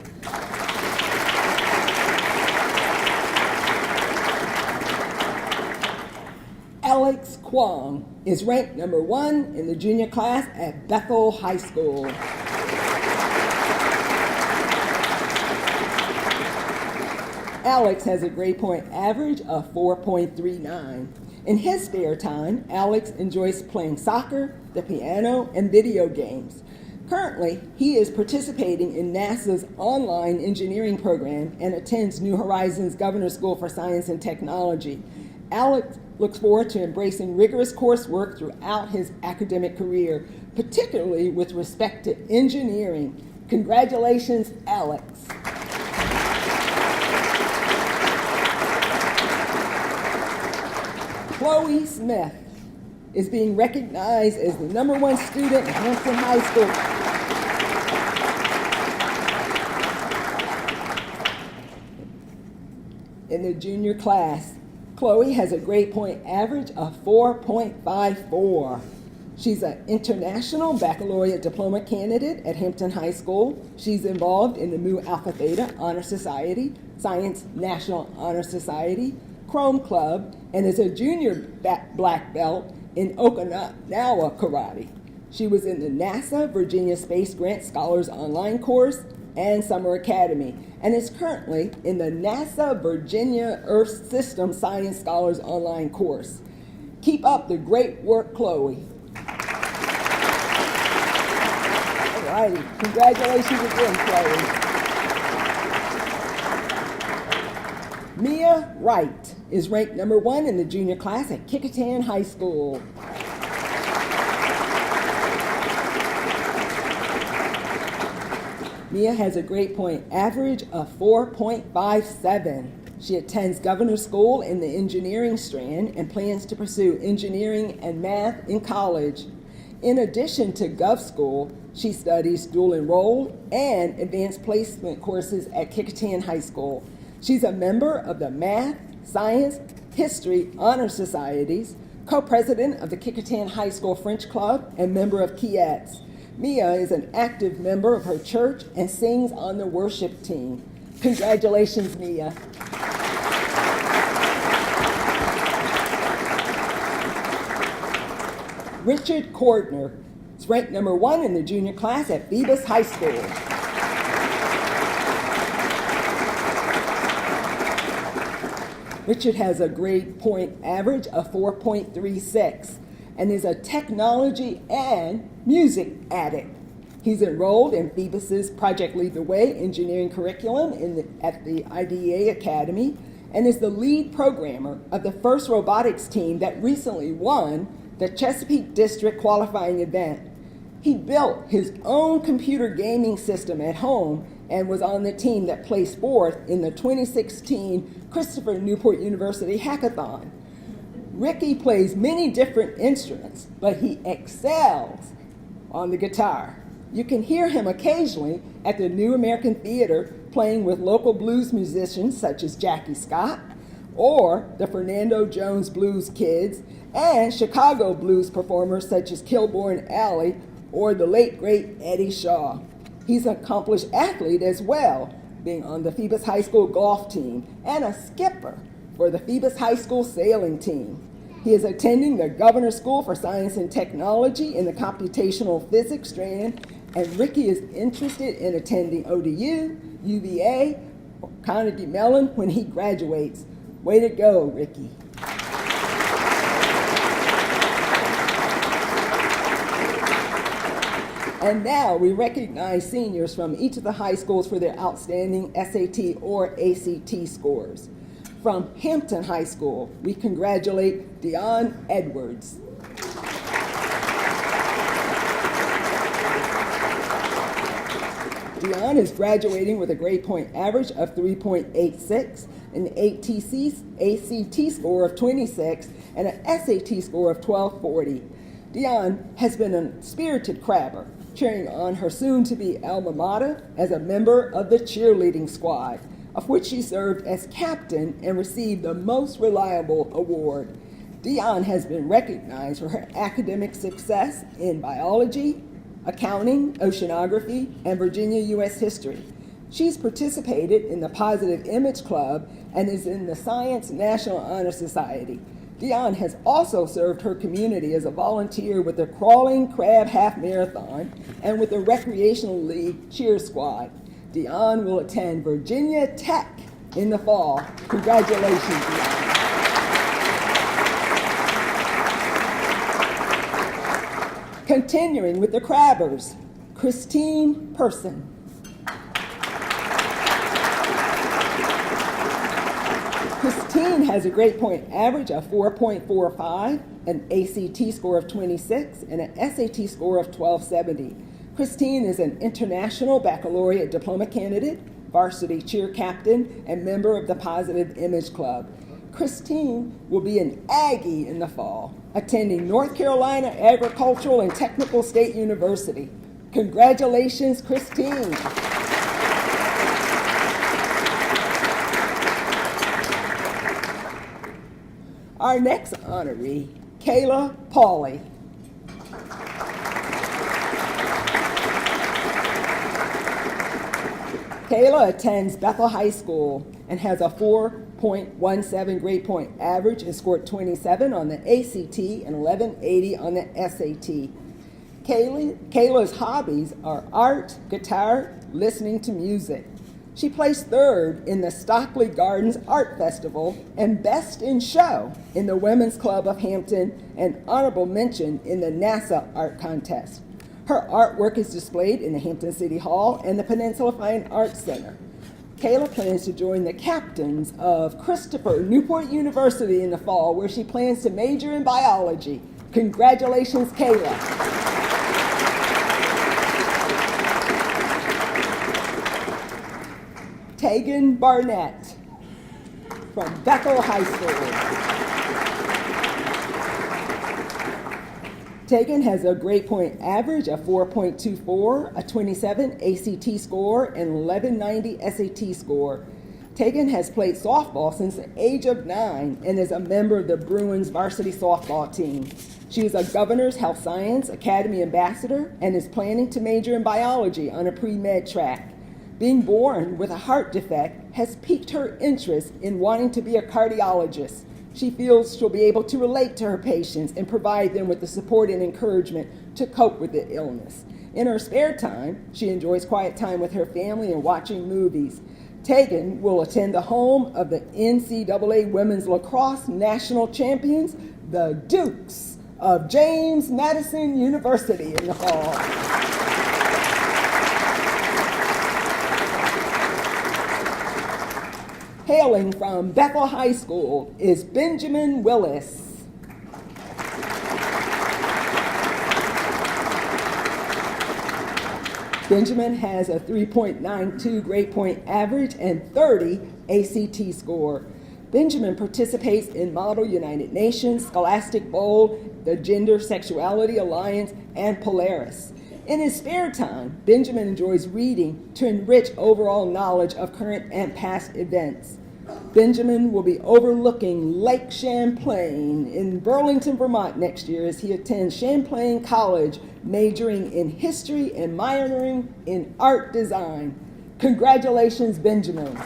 Alex Kwong is ranked number 1 in the junior class at Bethel High School. Alex has a grade point average of 4.39. In his spare time, Alex enjoys playing soccer, the piano, and video games. Currently, he is participating in NASA's online engineering program and attends New Horizons Governor's School for Science and Technology. Alex looks forward to embracing rigorous coursework throughout his academic career, particularly with respect to engineering. Congratulations, Alex. Chloe Smith is being recognized as the number 1 student at Hampton High School. In the junior class, Chloe has a grade point average of 4.54. She's an international baccalaureate diploma candidate at Hampton High School. She's involved in the Mu Alpha Theta Honor Society, Science National Honor Society, Chrome Club, and is a junior black belt in Okinawa Karate. She was in the NASA Virginia Space Grant Scholars Online course and Summer Academy, and is currently in the NASA Virginia Earth System Science Scholars Online course. Keep up the great work, Chloe. All righty, congratulations again, Chloe. Mia Wright is ranked number 1 in the junior class at Kickingham High School. Mia has a grade point average of 4.57. She attends Governor's School in the engineering strand and plans to pursue engineering and math in college. In addition to Gov School, she studies dual enrolled and advanced placement courses at Kickingham High School. She's a member of the Math, Science, History Honor Societies, co-president of the Kickingham High School French Club, and member of KIETS. Mia is an active member of her church and sings on the worship team. Congratulations, Mia. Richard Cordner is ranked number 1 in the junior class at Phoebus High School. Richard has a grade point average of 4.36 and is a technology and music addict. He's enrolled in Phoebus's Project Lead the Way engineering curriculum at the IDEA Academy and is the lead programmer of the first robotics team that recently won the Chesapeake District qualifying event. He built his own computer gaming system at home and was on the team that placed 4th in the 2016 Christopher Newport University Hackathon. Ricky plays many different instruments, but he excels on the guitar. You can hear him occasionally at the New American Theater playing with local blues musicians such as Jackie Scott, or the Fernando Jones Blues Kids, and Chicago blues performers such as Kilbourne Alley or the late great Eddie Shaw. He's an accomplished athlete as well, being on the Phoebus High School golf team and a skipper for the Phoebus High School sailing team. He is attending the Governor's School for Science and Technology in the computational physics strand, and Ricky is interested in attending ODU, UVA, or Carnegie Mellon when he graduates. Way to go, Ricky. And now we recognize seniors from each of the high schools for their outstanding SAT or ACT scores. From Hampton High School, we congratulate Dion Edwards. Dion is graduating with a grade point average of 3.86, an ACT score of 26, and an SAT score of 1240. Dion has been a spirited crabber, cheering on her soon-to-be alma mater as a member of the cheerleading squad, of which she served as captain and received the Most Reliable Award. Dion has been recognized for her academic success in biology, accounting, oceanography, and Virginia U.S. history. She's participated in the Positive Image Club and is in the Science National Honor Society. Dion has also served her community as a volunteer with the Crawling Crab Half Marathon and with the Recreational League Cheer Squad. Dion will attend Virginia Tech in the fall. Congratulations, Dion. Continuing with the Crabbers, Christine Person. Christine has a grade point average of 4.45, an ACT score of 26, and an SAT score of 1270. Christine is an international baccalaureate diploma candidate, varsity cheer captain, and member of the Positive Image Club. Christine will be an Aggie in the fall, attending North Carolina Agricultural and Technical State University. Congratulations, Christine. Our next honoree, Kayla Pauley. Kayla attends Bethel High School and has a 4.17 grade point average and scored 27 on the ACT and 1180 on the SAT. Kayla's hobbies are art, guitar, listening to music. She placed third in the Stockley Gardens Art Festival and best in show in the Women's Club of Hampton and honorable mention in the NASA Art Contest. Her artwork is displayed in the Hampton City Hall and the Peninsula Fine Arts Center. Kayla plans to join the captains of Christopher Newport University in the fall, where she plans to major in biology. Congratulations, Kayla. Tegan Barnett from Bethel High School. Tegan has a grade point average of 4.24, a 27 ACT score, and 1190 SAT score. Tegan has played softball since the age of 9 and is a member of the Bruins varsity softball team. She is a Governor's Health Science Academy ambassador and is planning to major in biology on a pre-med track. Being born with a heart defect has piqued her interest in wanting to be a cardiologist. She feels she'll be able to relate to her patients and provide them with the support and encouragement to cope with the illness. In her spare time, she enjoys quiet time with her family and watching movies. Tegan will attend the home of the NCAA Women's Lacrosse National Champions, the Dukes of James Madison University, in the fall. Hailing from Bethel High School is Benjamin Willis. Benjamin has a 3.92 grade point average and 30 ACT score. Benjamin participates in Model United Nations, Scholastic Bowl, the Gender Sexuality Alliance, and Polaris. In his spare time, Benjamin enjoys reading to enrich overall knowledge of current and past events. Benjamin will be overlooking Lake Champlain in Burlington, Vermont next year as he attends Champlain College, majoring in history and minoring in art design. Congratulations, Benjamin.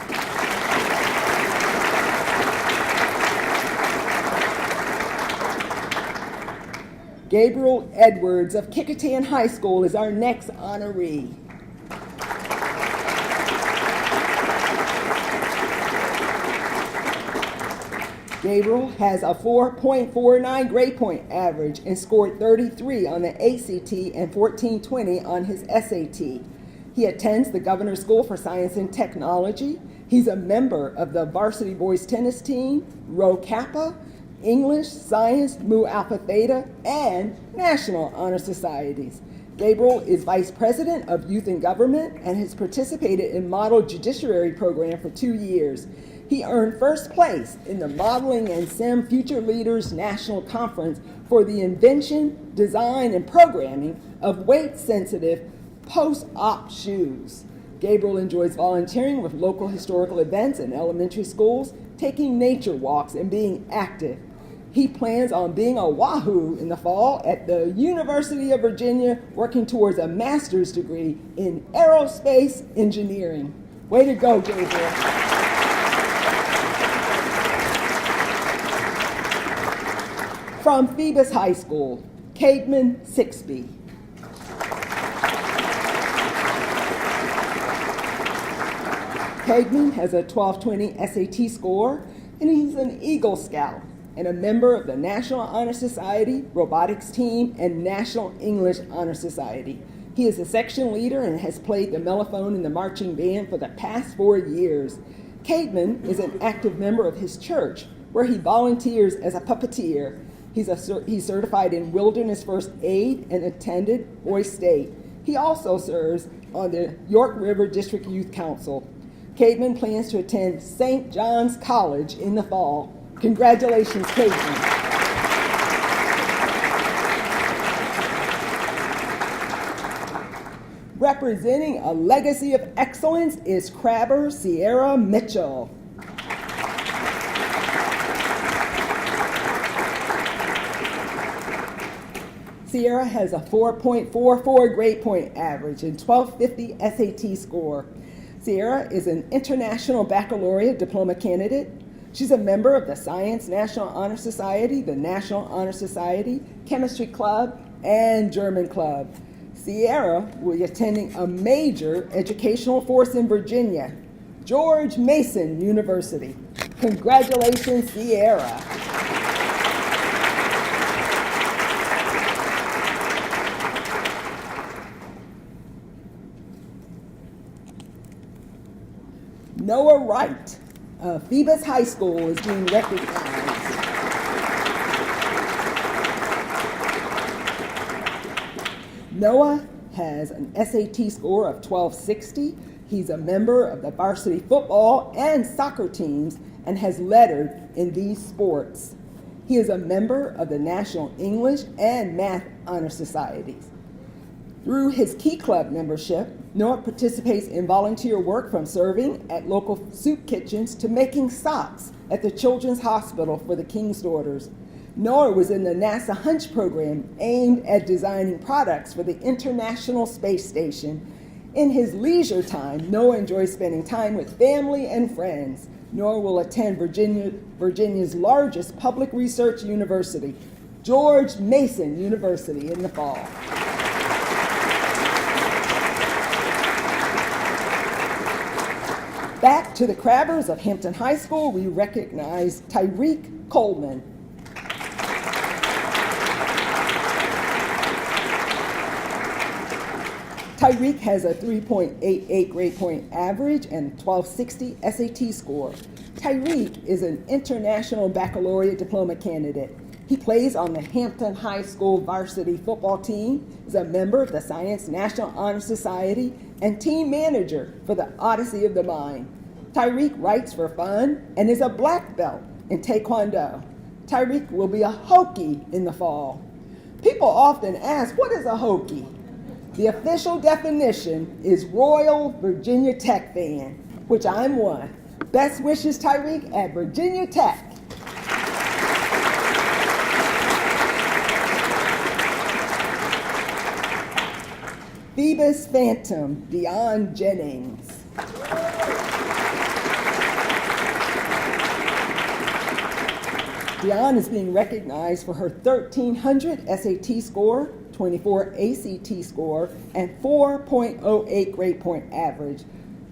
Gabriel Edwards of Kecoughtan High School is our next honoree. Gabriel has a 4.49 grade point average and scored 33 on the ACT and 1420 on his SAT. He attends the Governor's School for Science and Technology. He's a member of the varsity boys tennis team, Rho Kappa, English, Science, Mu Alpha Theta, and National Honor Societies. Gabriel is Vice President of Youth and Government and has participated in Model Judiciary Program for 2 years. He earned first place in the Modeling and STEM Future Leaders National Conference for the invention, design, and programming of weight-sensitive post-op shoes. Gabriel enjoys volunteering with local historical events in elementary schools, taking nature walks, and being active. He plans on being a Wahoo in the fall at the University of Virginia, working towards a master's degree in aerospace engineering. Way to go, Gabriel. From Phoebus High School, Cademan Sixby. Cademan has a 1220 SAT score, and he's an Eagle Scout and a member of the National Honor Society, Robotics Team, and National English Honor Society. He is a section leader and has played the mellophone in the marching band for the past 4 years. Cademan is an active member of his church, where he volunteers as a puppeteer. He's certified in wilderness first aid and attended Boy State. He also serves on the York River District Youth Council. Cademan plans to attend St. John's College in the fall. Congratulations, Cademan. Representing a legacy of excellence is crabber Sierra Mitchell. Sierra has a 4.44 grade point average and 1250 SAT score. Sierra is an International Baccalaureate Diploma candidate. She's a member of the Science National Honor Society, the National Honor Society, Chemistry Club, and German Club. Sierra will be attending a major educational force in Virginia, George Mason University. Congratulations, Sierra. Noah Wright of Phoebus High School is being recognized. Noah has an SAT score of 1260. He's a member of the varsity football and soccer teams and has lettered in these sports. He is a member of the National English and Math Honor Societies. Through his Key Club membership, Noah participates in volunteer work from serving at local soup kitchens to making socks at the Children's Hospital for the King's Daughters. Noah was in the NASA Hunch program aimed at designing products for the International Space Station. In his leisure time, Noah enjoys spending time with family and friends. Noah will attend Virginia's largest public research university, George Mason University, in the fall. Back to the Crabbers of Hampton High School, we recognize Tyreek Coleman. Tyreek has a 3.88 grade point average and 1260 SAT score. Tyreek is an International Baccalaureate Diploma candidate. He plays on the Hampton High School varsity football team, is a member of the Science National Honor Society, and team manager for the Odyssey of the Mind. Tyreek writes for fun and is a black belt in Taekwondo. Tyreek will be a Hokie in the fall. People often ask, what is a Hokie? The official definition is Royal Virginia Tech fan, which I'm one. Best wishes, Tyreek, at Virginia Tech. Phoebus Phantom, Dion Jennings. Dion is being recognized for her 1300 SAT score, 24 ACT score, and 4.08 grade point average.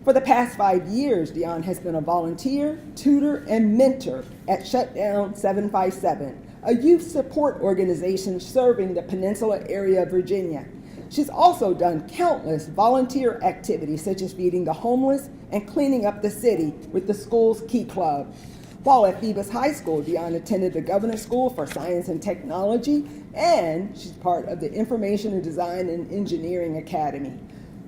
For the past 5 years, Dion has been a volunteer, tutor, and mentor at Shutdown 757, a youth support organization serving the peninsula area of Virginia. She's also done countless volunteer activities such as feeding the homeless and cleaning up the city with the school's Key Club. While at Phoebus High School, Dion attended the Governor's School for Science and Technology, and she's part of the Information and Design and Engineering Academy.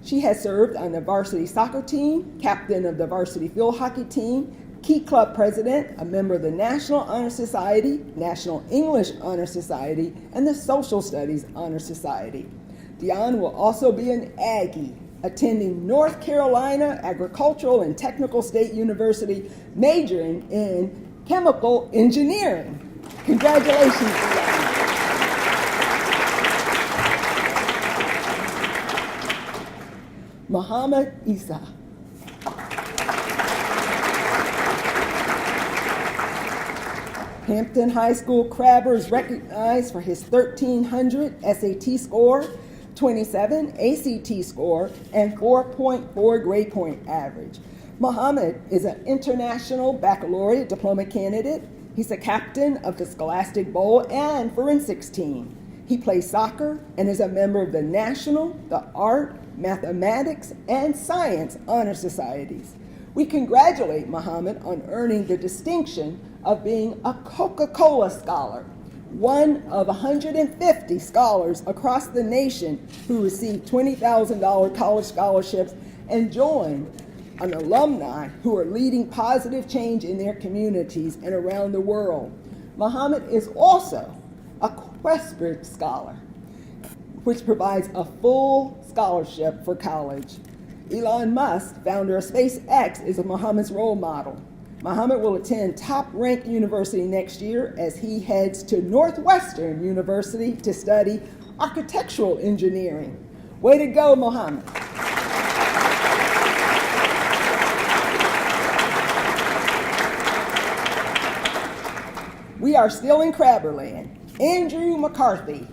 She has served on the varsity soccer team, captain of the varsity field hockey team, Key Club president, a member of the National Honor Society, National English Honor Society, and the Social Studies Honor Society. Dion will also be an Aggie, attending North Carolina Agricultural and Technical State University, majoring in chemical engineering. Congratulations, Dion. Muhammad Isa. Hampton High School Crabber is recognized for his 1300 SAT score, 27 ACT score, and 4.4 grade point average. Muhammad is an international baccalaureate diploma candidate. He's a captain of the Scholastic Bowl and forensics team. He plays soccer and is a member of the National, the Art, Mathematics, and Science Honor Societies. We congratulate Muhammad on earning the distinction of being a Coca-Cola Scholar, one of 150 scholars across the nation who received $20,000 college scholarships and joined an alumni who are leading positive change in their communities and around the world. Muhammad is also a Questbridge Scholar, which provides a full scholarship for college. Elon Musk, founder of SpaceX, is Muhammad's role model. Muhammad will attend top-ranked university next year as he heads to Northwestern University to study architectural engineering. Way to go, Muhammad. We are still in Crabberland. Andrew McCarthy.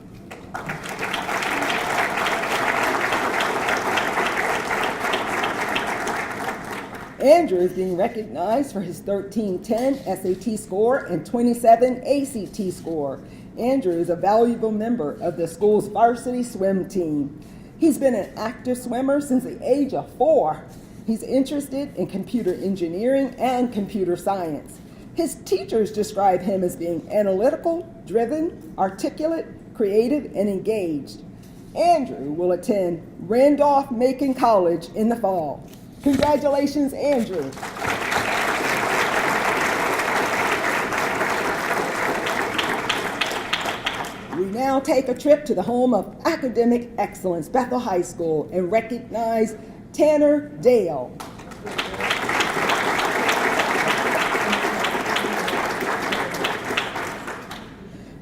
Andrew is being recognized for his 1310 SAT score and 27 ACT score. Andrew is a valuable member of the school's varsity swim team. He's been an active swimmer since the age of 4. He's interested in computer engineering and computer science. His teachers describe him as being analytical, driven, articulate, creative, and engaged. Andrew will attend Randolph-Macon College in the fall. Congratulations, Andrew. We now take a trip to the home of academic excellence, Bethel High School, and recognize Tanner Dale.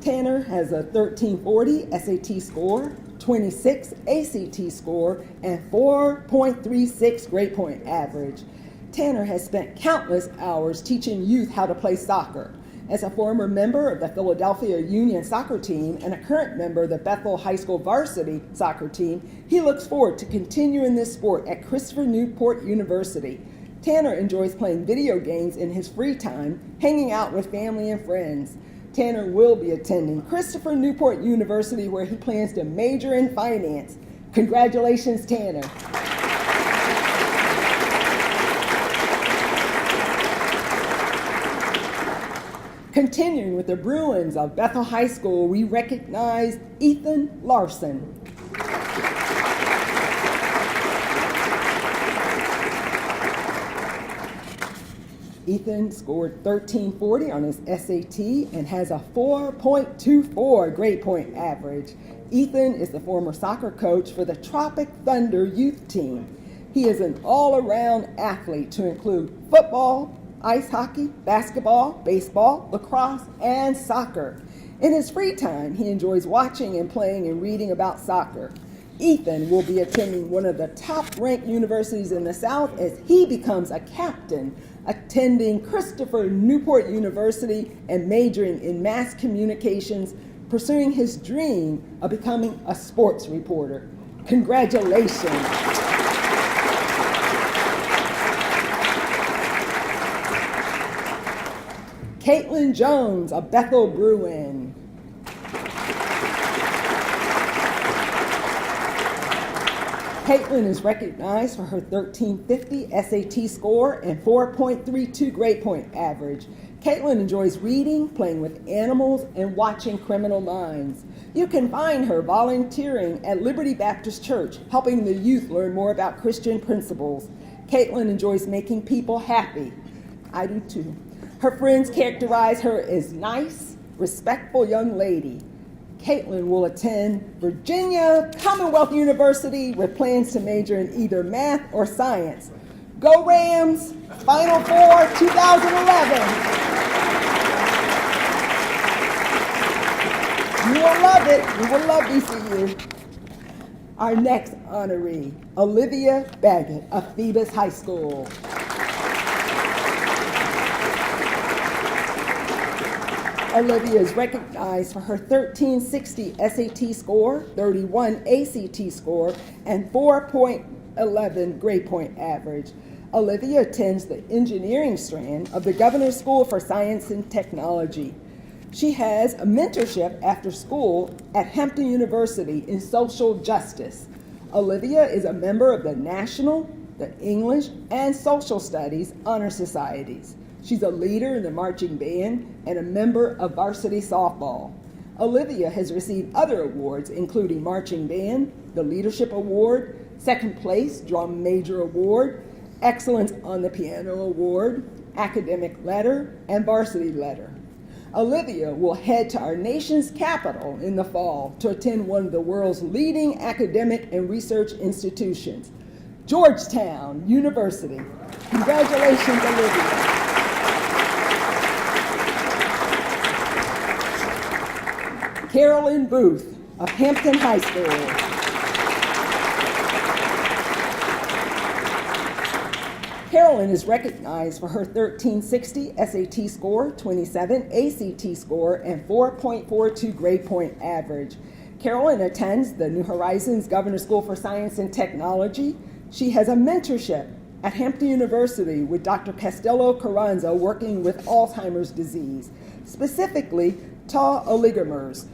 Tanner has a 1340 SAT score, 26 ACT score, and 4.36 grade point average. Tanner has spent countless hours teaching youth how to play soccer. As a former member of the Philadelphia Union soccer team and a current member of the Bethel High School varsity soccer team, he looks forward to continuing this sport at Christopher Newport University. Tanner enjoys playing video games in his free time, hanging out with family and friends. Tanner will be attending Christopher Newport University, where he plans to major in finance. Congratulations, Tanner. Continuing with the Bruins of Bethel High School, we recognize Ethan Larson. Ethan scored 1340 on his SAT and has a 4.24 grade point average. Ethan is the former soccer coach for the Tropic Thunder youth team. He is an all-around athlete to include football, ice hockey, basketball, baseball, lacrosse, and soccer. In his free time, he enjoys watching and playing and reading about soccer. Ethan will be attending one of the top-ranked universities in the South as he becomes a captain, attending Christopher Newport University and majoring in mass communications, pursuing his dream of becoming a sports reporter. Congratulations. Caitlin Jones of Bethel Bruin. Caitlin is recognized for her 1350 SAT score and 4.32 grade point average. Caitlin enjoys reading, playing with animals, and watching Criminal Minds. You can find her volunteering at Liberty Baptist Church, helping the youth learn more about Christian principles. Caitlin enjoys making people happy. I do too. Her friends characterize her as nice, respectful young lady. Caitlin will attend Virginia Commonwealth University with plans to major in either math or science. Go Rams! Final Four 2011. You will love it. You will love VCU. Our next honoree, Olivia Baggett of Phoebus High School. Olivia is recognized for her 1360 SAT score, 31 ACT score, and 4.11 grade point average. Olivia attends the engineering strand of the Governor's School for Science and Technology. She has a mentorship after school at Hampton University in social justice. Olivia is a member of the National, the English, and Social Studies Honor Societies. She's a leader in the marching band and a member of varsity softball. Olivia has received other awards, including Marching Band, the Leadership Award, Second Place Drum Major Award, Excellence on the Piano Award, Academic Letter, and Varsity Letter. Olivia will head to our nation's capital in the fall to attend one of the world's leading academic and research institutions, Georgetown University. Congratulations, Olivia. Carolyn Booth of Hampton High School. Carolyn is recognized for her 1360 SAT score, 27 ACT score, and 4.42 grade point average. Carolyn attends the New Horizons Governor's School for Science and Technology. She has a mentorship at Hampton University with Dr. Castello Carranza working with Alzheimer's disease, specifically tau oligomers,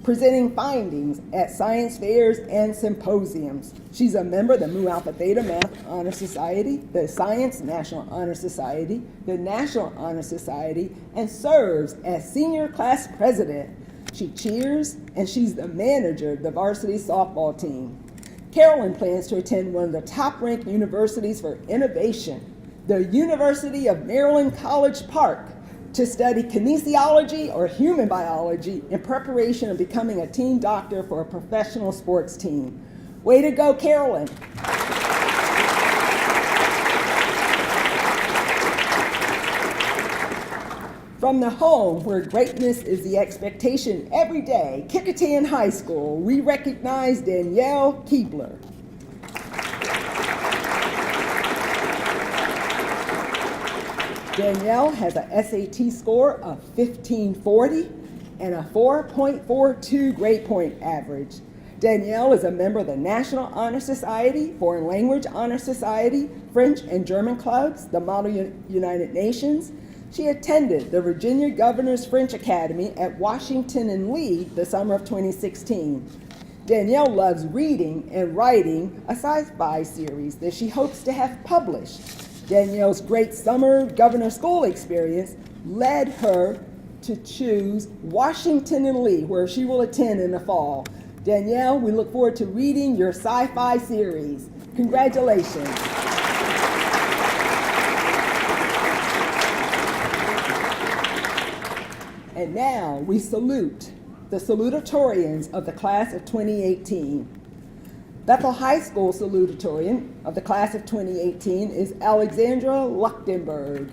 presenting findings at science fairs and symposiums. She's a member of the Mu Alpha Theta Math Honor Society, the Science National Honor Society, the National Honor Society, and serves as senior class president. She cheers, and she's the manager of the varsity softball team. Carolyn plans to attend one of the top-ranked universities for innovation, the University of Maryland College Park, to study kinesiology or human biology in preparation of becoming a team doctor for a professional sports team. Way to go, Carolyn. From the home where greatness is the expectation every day, Kickotan High School, we recognize Danielle Keebler. Danielle has a SAT score of 1540 and a 4.42 grade point average. Danielle is a member of the National Honor Society, Foreign Language Honor Society, French and German clubs, the Model United Nations. She attended the Virginia Governor's French Academy at Washington and Lee the summer of 2016. Danielle loves reading and writing a sci-fi series that she hopes to have published. Danielle's great summer Governor School experience led her to choose Washington and Lee, where she will attend in the fall. Danielle, we look forward to reading your sci-fi series. Congratulations. And now we salute the salutatorians of the class of 2018. Bethel High School salutatorian of the class of 2018 is Alexandra Luchtenberg.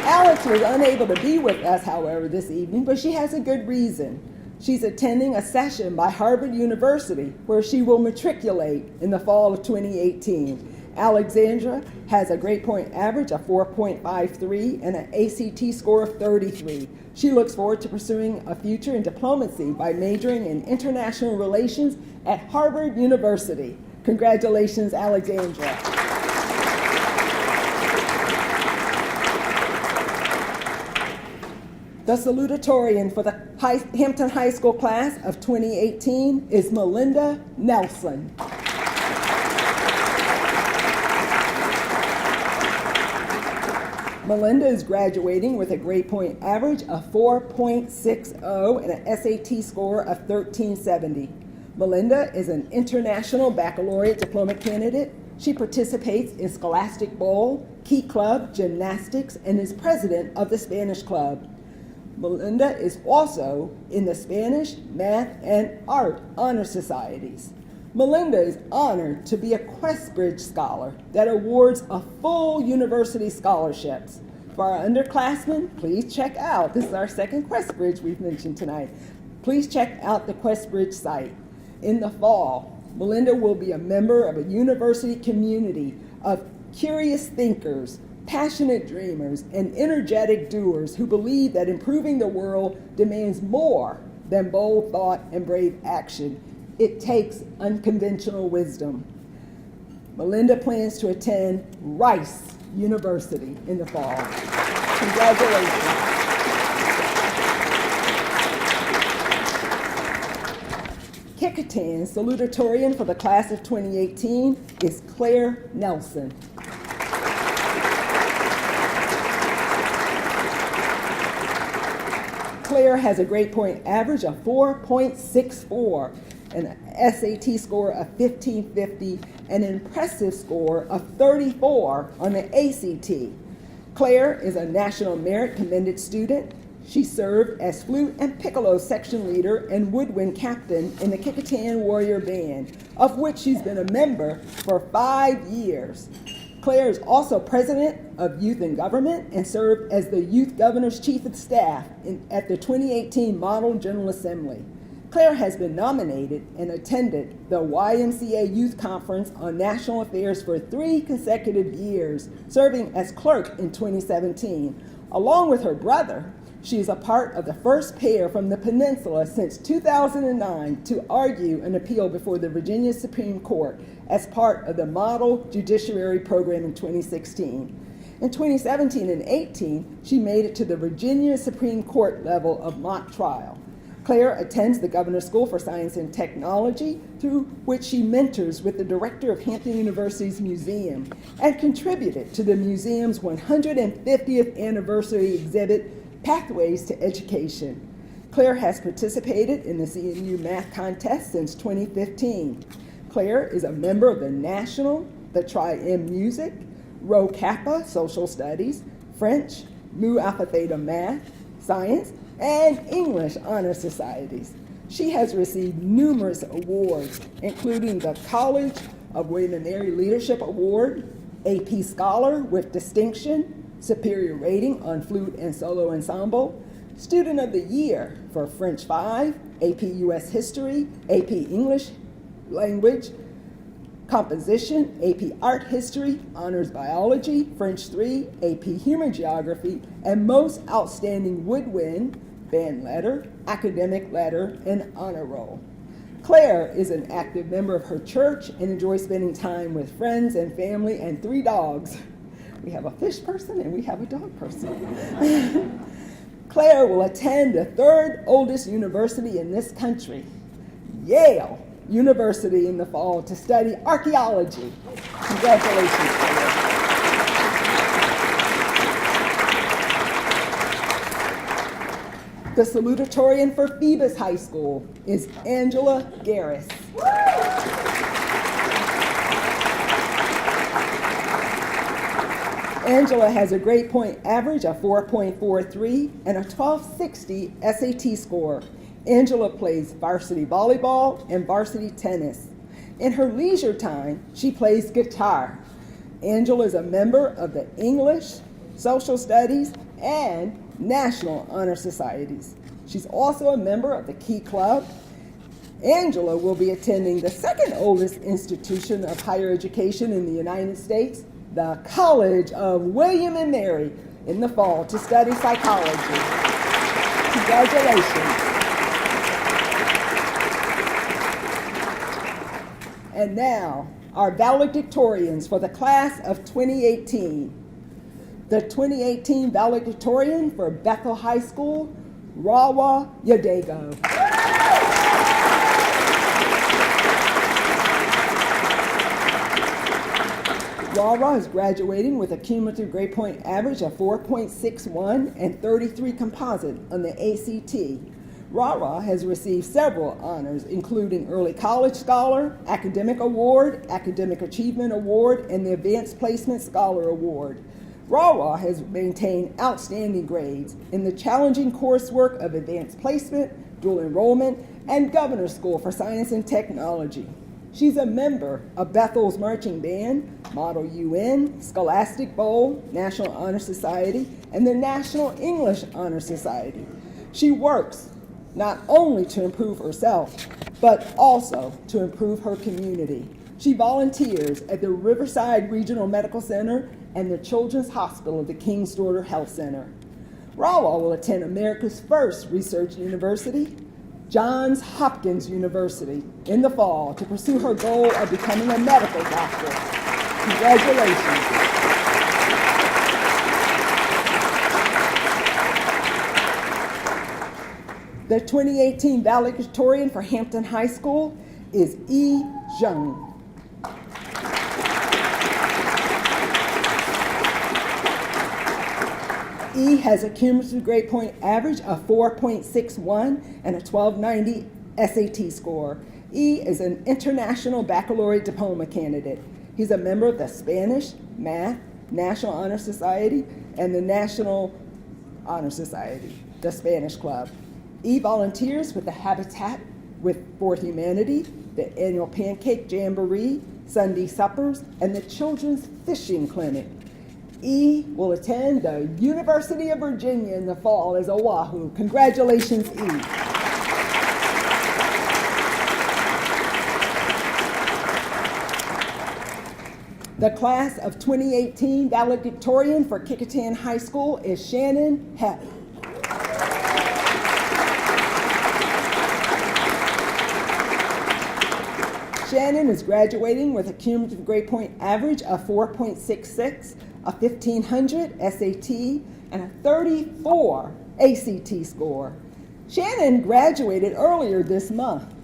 Alex was unable to be with us, however, this evening, but she has a good reason. She's attending a session by Harvard University where she will matriculate in the fall of 2018. Alexandra has a grade point average of 4.53 and an ACT score of 33. She looks forward to pursuing a future in diplomacy by majoring in international relations at Harvard University. Congratulations, Alexandra. The salutatorian for the Hampton High School class of 2018 is Melinda Nelson. Melinda is graduating with a grade point average of 4.60 and an SAT score of 1370. Melinda is an international baccalaureate diploma candidate. She participates in Scholastic Bowl, Key Club, gymnastics, and is president of the Spanish Club. Melinda is also in the Spanish, Math, and Art Honor Societies. Melinda is honored to be a Questbridge Scholar that awards a full university scholarships. For our underclassmen, please check out, this is our second Questbridge we've mentioned tonight. Please check out the Questbridge site. In the fall, Melinda will be a member of a university community of curious thinkers, passionate dreamers, and energetic doers who believe that improving the world demands more than bold thought and brave action. It takes unconventional wisdom. Melinda plans to attend Rice University in the fall. Congratulations. Kecoughtan salutatorian for the class of 2018 is Claire Nelson. Claire has a grade point average of 4.64 and an SAT score of 1550 and an impressive score of 34 on the ACT. Claire is a National Merit Commended student. She served as flute and piccolo section leader and woodwind captain in the Kecoughtan Warrior Band, of which she's been a member for 5 years. Claire is also president of Youth in Government and served as the Youth Governor's Chief of Staff at the 2018 Model General Assembly. Claire has been nominated and attended the YMCA Youth Conference on National Affairs for 3 consecutive years, serving as clerk in 2017. Along with her brother, she is a part of the first pair from the peninsula since 2009 to argue an appeal before the Virginia Supreme Court as part of the Model Judiciary Program in 2016. In 2017 and 18, she made it to the Virginia Supreme Court level of mock trial. Claire attends the Governor's School for Science and Technology, through which she mentors with the director of Hampton University's museum and contributed to the museum's 150th anniversary exhibit, Pathways to Education. Claire has participated in the CMU math contest since 2015. Claire is a member of the National, the Tri-M Music, Rho Kappa Social Studies, French, Mu Alpha Theta Math, Science, and English Honor Societies. She has received numerous awards, including the College of William and Mary Leadership Award, AP Scholar with Distinction, Superior Rating on Flute and Solo Ensemble, Student of the Year for French 5, AP US History, AP English Language, Composition, AP Art History, Honors Biology, French 3, AP Human Geography, and Most Outstanding Woodwind, Band Letter, Academic Letter, and Honor Roll. Claire is an active member of her church and enjoys spending time with friends and family and 3 dogs. We have a fish person and we have a dog person. Claire will attend the 3rd oldest university in this country, Yale University, in the fall to study archaeology. Congratulations, Claire. The salutatorian for Phoebus High School is Angela Garris. Angela has a grade point average of 4.43 and a 1260 SAT score. Angela plays varsity volleyball and varsity tennis. In her leisure time, she plays guitar. Angela is a member of the English, Social Studies, and National Honor Societies. She's also a member of the Key Club. Angela will be attending the second oldest institution of higher education in the United States, the College of William and Mary, in the fall to study psychology. Congratulations. And now, our valedictorians for the class of 2018. The 2018 valedictorian for Bethel High School, Rawa Yadego. Rawa is graduating with a cumulative grade point average of 4.61 and 33 composite on the ACT. Rawa has received several honors, including Early College Scholar, Academic Award, Academic Achievement Award, and the Advanced Placement Scholar Award. Rawa has maintained outstanding grades in the challenging coursework of Advanced Placement, Dual Enrollment, and Governor's School for Science and Technology. She's a member of Bethel's Marching Band, Model UN, Scholastic Bowl, National Honor Society, and the National English Honor Society. She works not only to improve herself, but also to improve her community. She volunteers at the Riverside Regional Medical Center and the Children's Hospital of the King's Daughter Health Center. Rawa will attend America's first research university, Johns Hopkins University, in the fall to pursue her goal of becoming a medical doctor. Congratulations. The 2018 valedictorian for Hampton High School is E. Zheng. E has a cumulative grade point average of 4.61 and a 1290 SAT score. E is an international baccalaureate diploma candidate. He's a member of the Spanish, Math, National Honor Society, and the National Honor Society, the Spanish Club. E volunteers with the Habitat for Humanity, the annual Pancake Jamboree, Sunday suppers, and the Children's Fishing Clinic. E will attend the University of Virginia in the fall as a Wahoo. Congratulations, E. The class of 2018 valedictorian for Kecoughtan High School is Shannon Hepp. Shannon is graduating with a cumulative grade point average of 4.66, a 1500 SAT, and a 34 ACT score. Shannon graduated earlier this month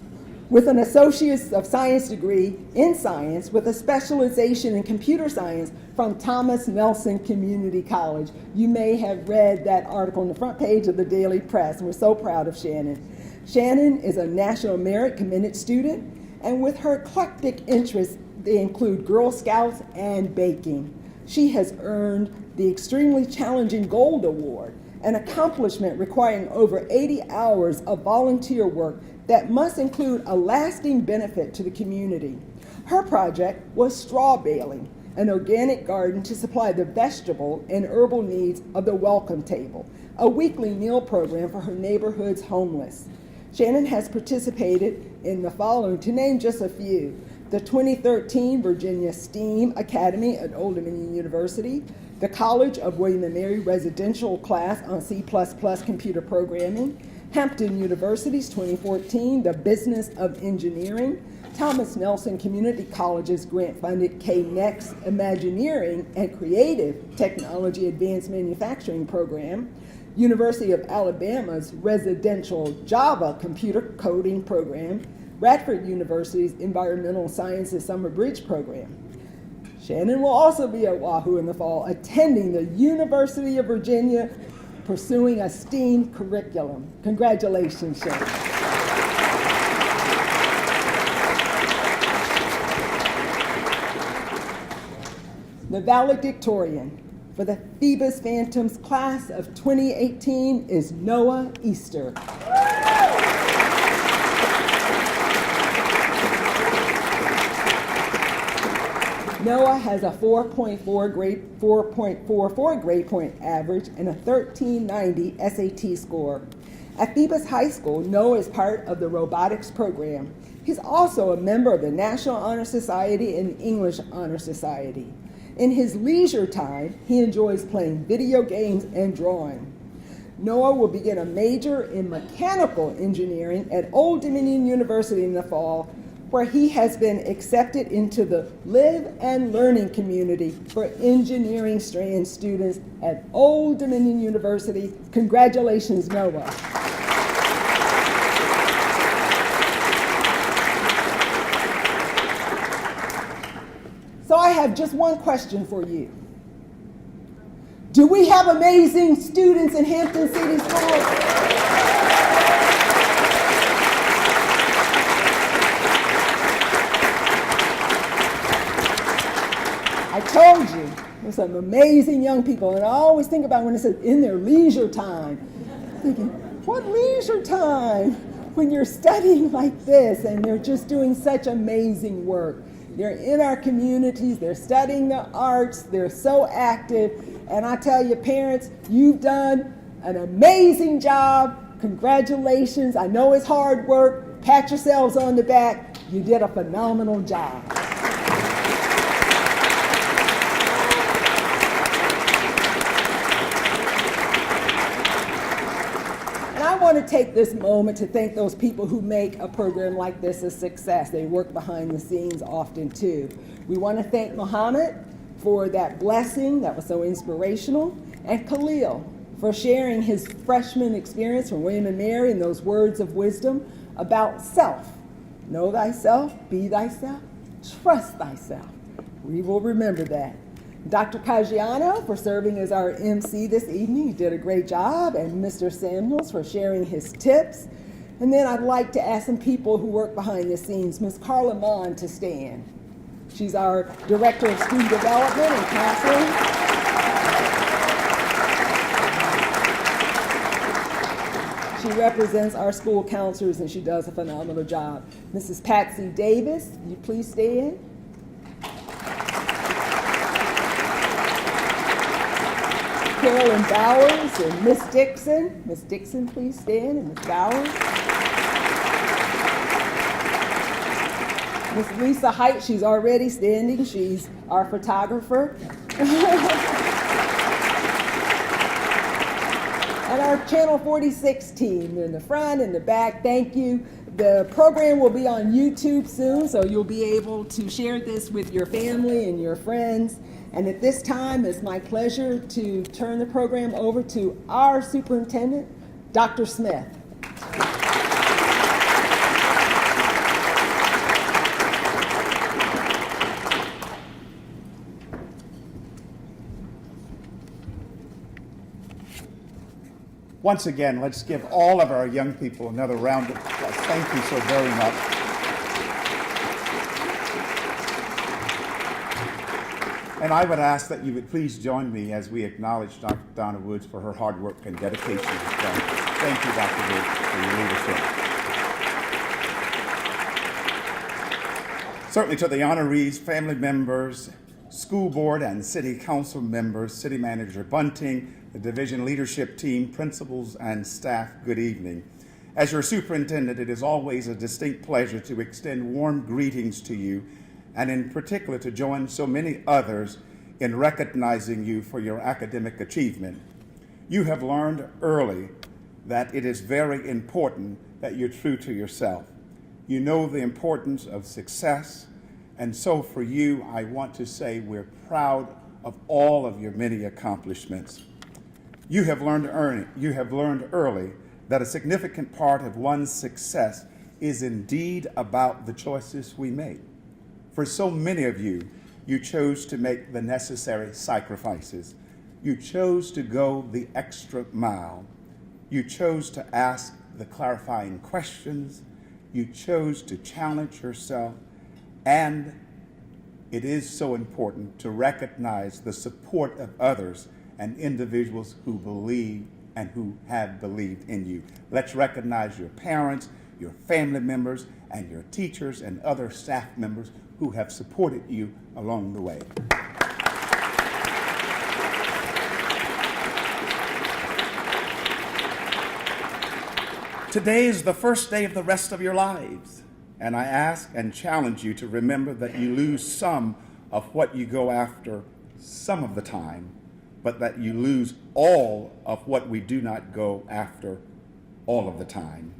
with an Associate of Science degree in science with a specialization in computer science from Thomas Nelson Community College. You may have read that article on the front page of the Daily Press, and we're so proud of Shannon. Shannon is a National Merit Commended student, and with her eclectic interests, they include Girl Scouts and baking. She has earned the extremely challenging Gold Award, an accomplishment requiring over 80 hours of volunteer work that must include a lasting benefit to the community. Her project was straw baling, an organic garden to supply the vegetable and herbal needs of the Welcome Table, a weekly meal program for her neighborhood's homeless. Shannon has participated in the following, to name just a few: the 2013 Virginia STEAM Academy at Old Dominion University, the College of William and Mary residential class on C++ computer programming, Hampton University's 2014 The Business of Engineering, Thomas Nelson Community College's grant-funded K-NEXT Imagineering and Creative Technology Advanced Manufacturing Program, University of Alabama's residential Java computer coding program, Radford University's Environmental Sciences Summer Bridge program. Shannon will also be at Wahoo in the fall, attending the University of Virginia, pursuing a STEAM curriculum. Congratulations, Shannon. The valedictorian for the Phoebus Phantoms class of 2018 is Noah Easter. Noah has a 4.44 grade point average and a 1390 SAT score. At Phoebus High School, Noah is part of the robotics program. He's also a member of the National Honor Society and English Honor Society. In his leisure time, he enjoys playing video games and drawing. Noah will begin a major in mechanical engineering at Old Dominion University in the fall, where he has been accepted into the Live and Learning community for engineering strand students at Old Dominion University. Congratulations, Noah. So I have just one question for you. Do we have amazing students in Hampton City Schools? I told you, there's some amazing young people, and I always think about when it says in their leisure time, thinking, what leisure time when you're studying like this and they're just doing such amazing work. They're in our communities, they're studying the arts, they're so active, and I tell you, parents, you've done an amazing job. Congratulations. I know it's hard work. Pat yourselves on the back. You did a phenomenal job. I want to take this moment to thank those people who make a program like this a success. They work behind the scenes often too. We want to thank Muhammad for that blessing that was so inspirational, and Khalil for sharing his freshman experience from William and Mary and those words of wisdom about self. Know thyself, be thyself, trust thyself. We will remember that. Dr. Caggiano for serving as our MC this evening. He did a great job. And Mr. Samuels for sharing his tips. And then I'd like to ask some people who work behind the scenes, Ms. Carla Mon to stand. She's our Director of Student Development and Counseling. She represents our school counselors and she does a phenomenal job. Mrs. Patsy Davis, will you please stand? Carolyn Bowers and Miss Dixon. Miss Dixon, please stand, and Miss Bowers. Miss Lisa Height, she's already standing. She's our photographer. And our Channel 46 team in the front and the back, thank you. The program will be on YouTube soon, so you'll be able to share this with your family and your friends. And at this time, it's my pleasure to turn the program over to our superintendent, Dr. Smith. Once again, let's give all of our young people another round of applause. Thank you so very much. And I would ask that you would please join me as we acknowledge Dr. Donna Woods for her hard work and dedication. Thank you, Dr. Woods, for your leadership. Certainly to the honorees, family members, school board and city council members, city manager Bunting, the division leadership team, principals, and staff, good evening. As your superintendent, it is always a distinct pleasure to extend warm greetings to you, and in particular to join so many others in recognizing you for your academic achievement. You have learned early that it is very important that you're true to yourself. You know the importance of success, and so for you, I want to say we're proud of all of your many accomplishments. You have learned early that a significant part of one's success is indeed about the choices we make. For so many of you, you chose to make the necessary sacrifices. You chose to go the extra mile. You chose to ask the clarifying questions. You chose to challenge yourself. And it is so important to recognize the support of others and individuals who believe and who have believed in you. Let's recognize your parents, your family members, and your teachers and other staff members who have supported you along the way. Today is the first day of the rest of your lives, and I ask and challenge you to remember that you lose some of what you go after some of the time, but that you lose all of what we do not go after all of the time.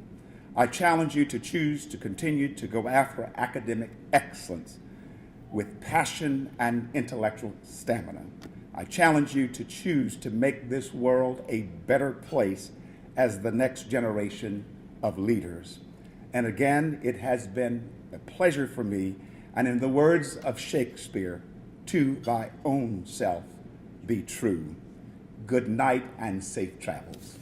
I challenge you to choose to continue to go after academic excellence with passion and intellectual stamina. I challenge you to choose to make this world a better place as the next generation of leaders. And again, it has been a pleasure for me, and in the words of Shakespeare, to thy own self be true. Good night and safe travels.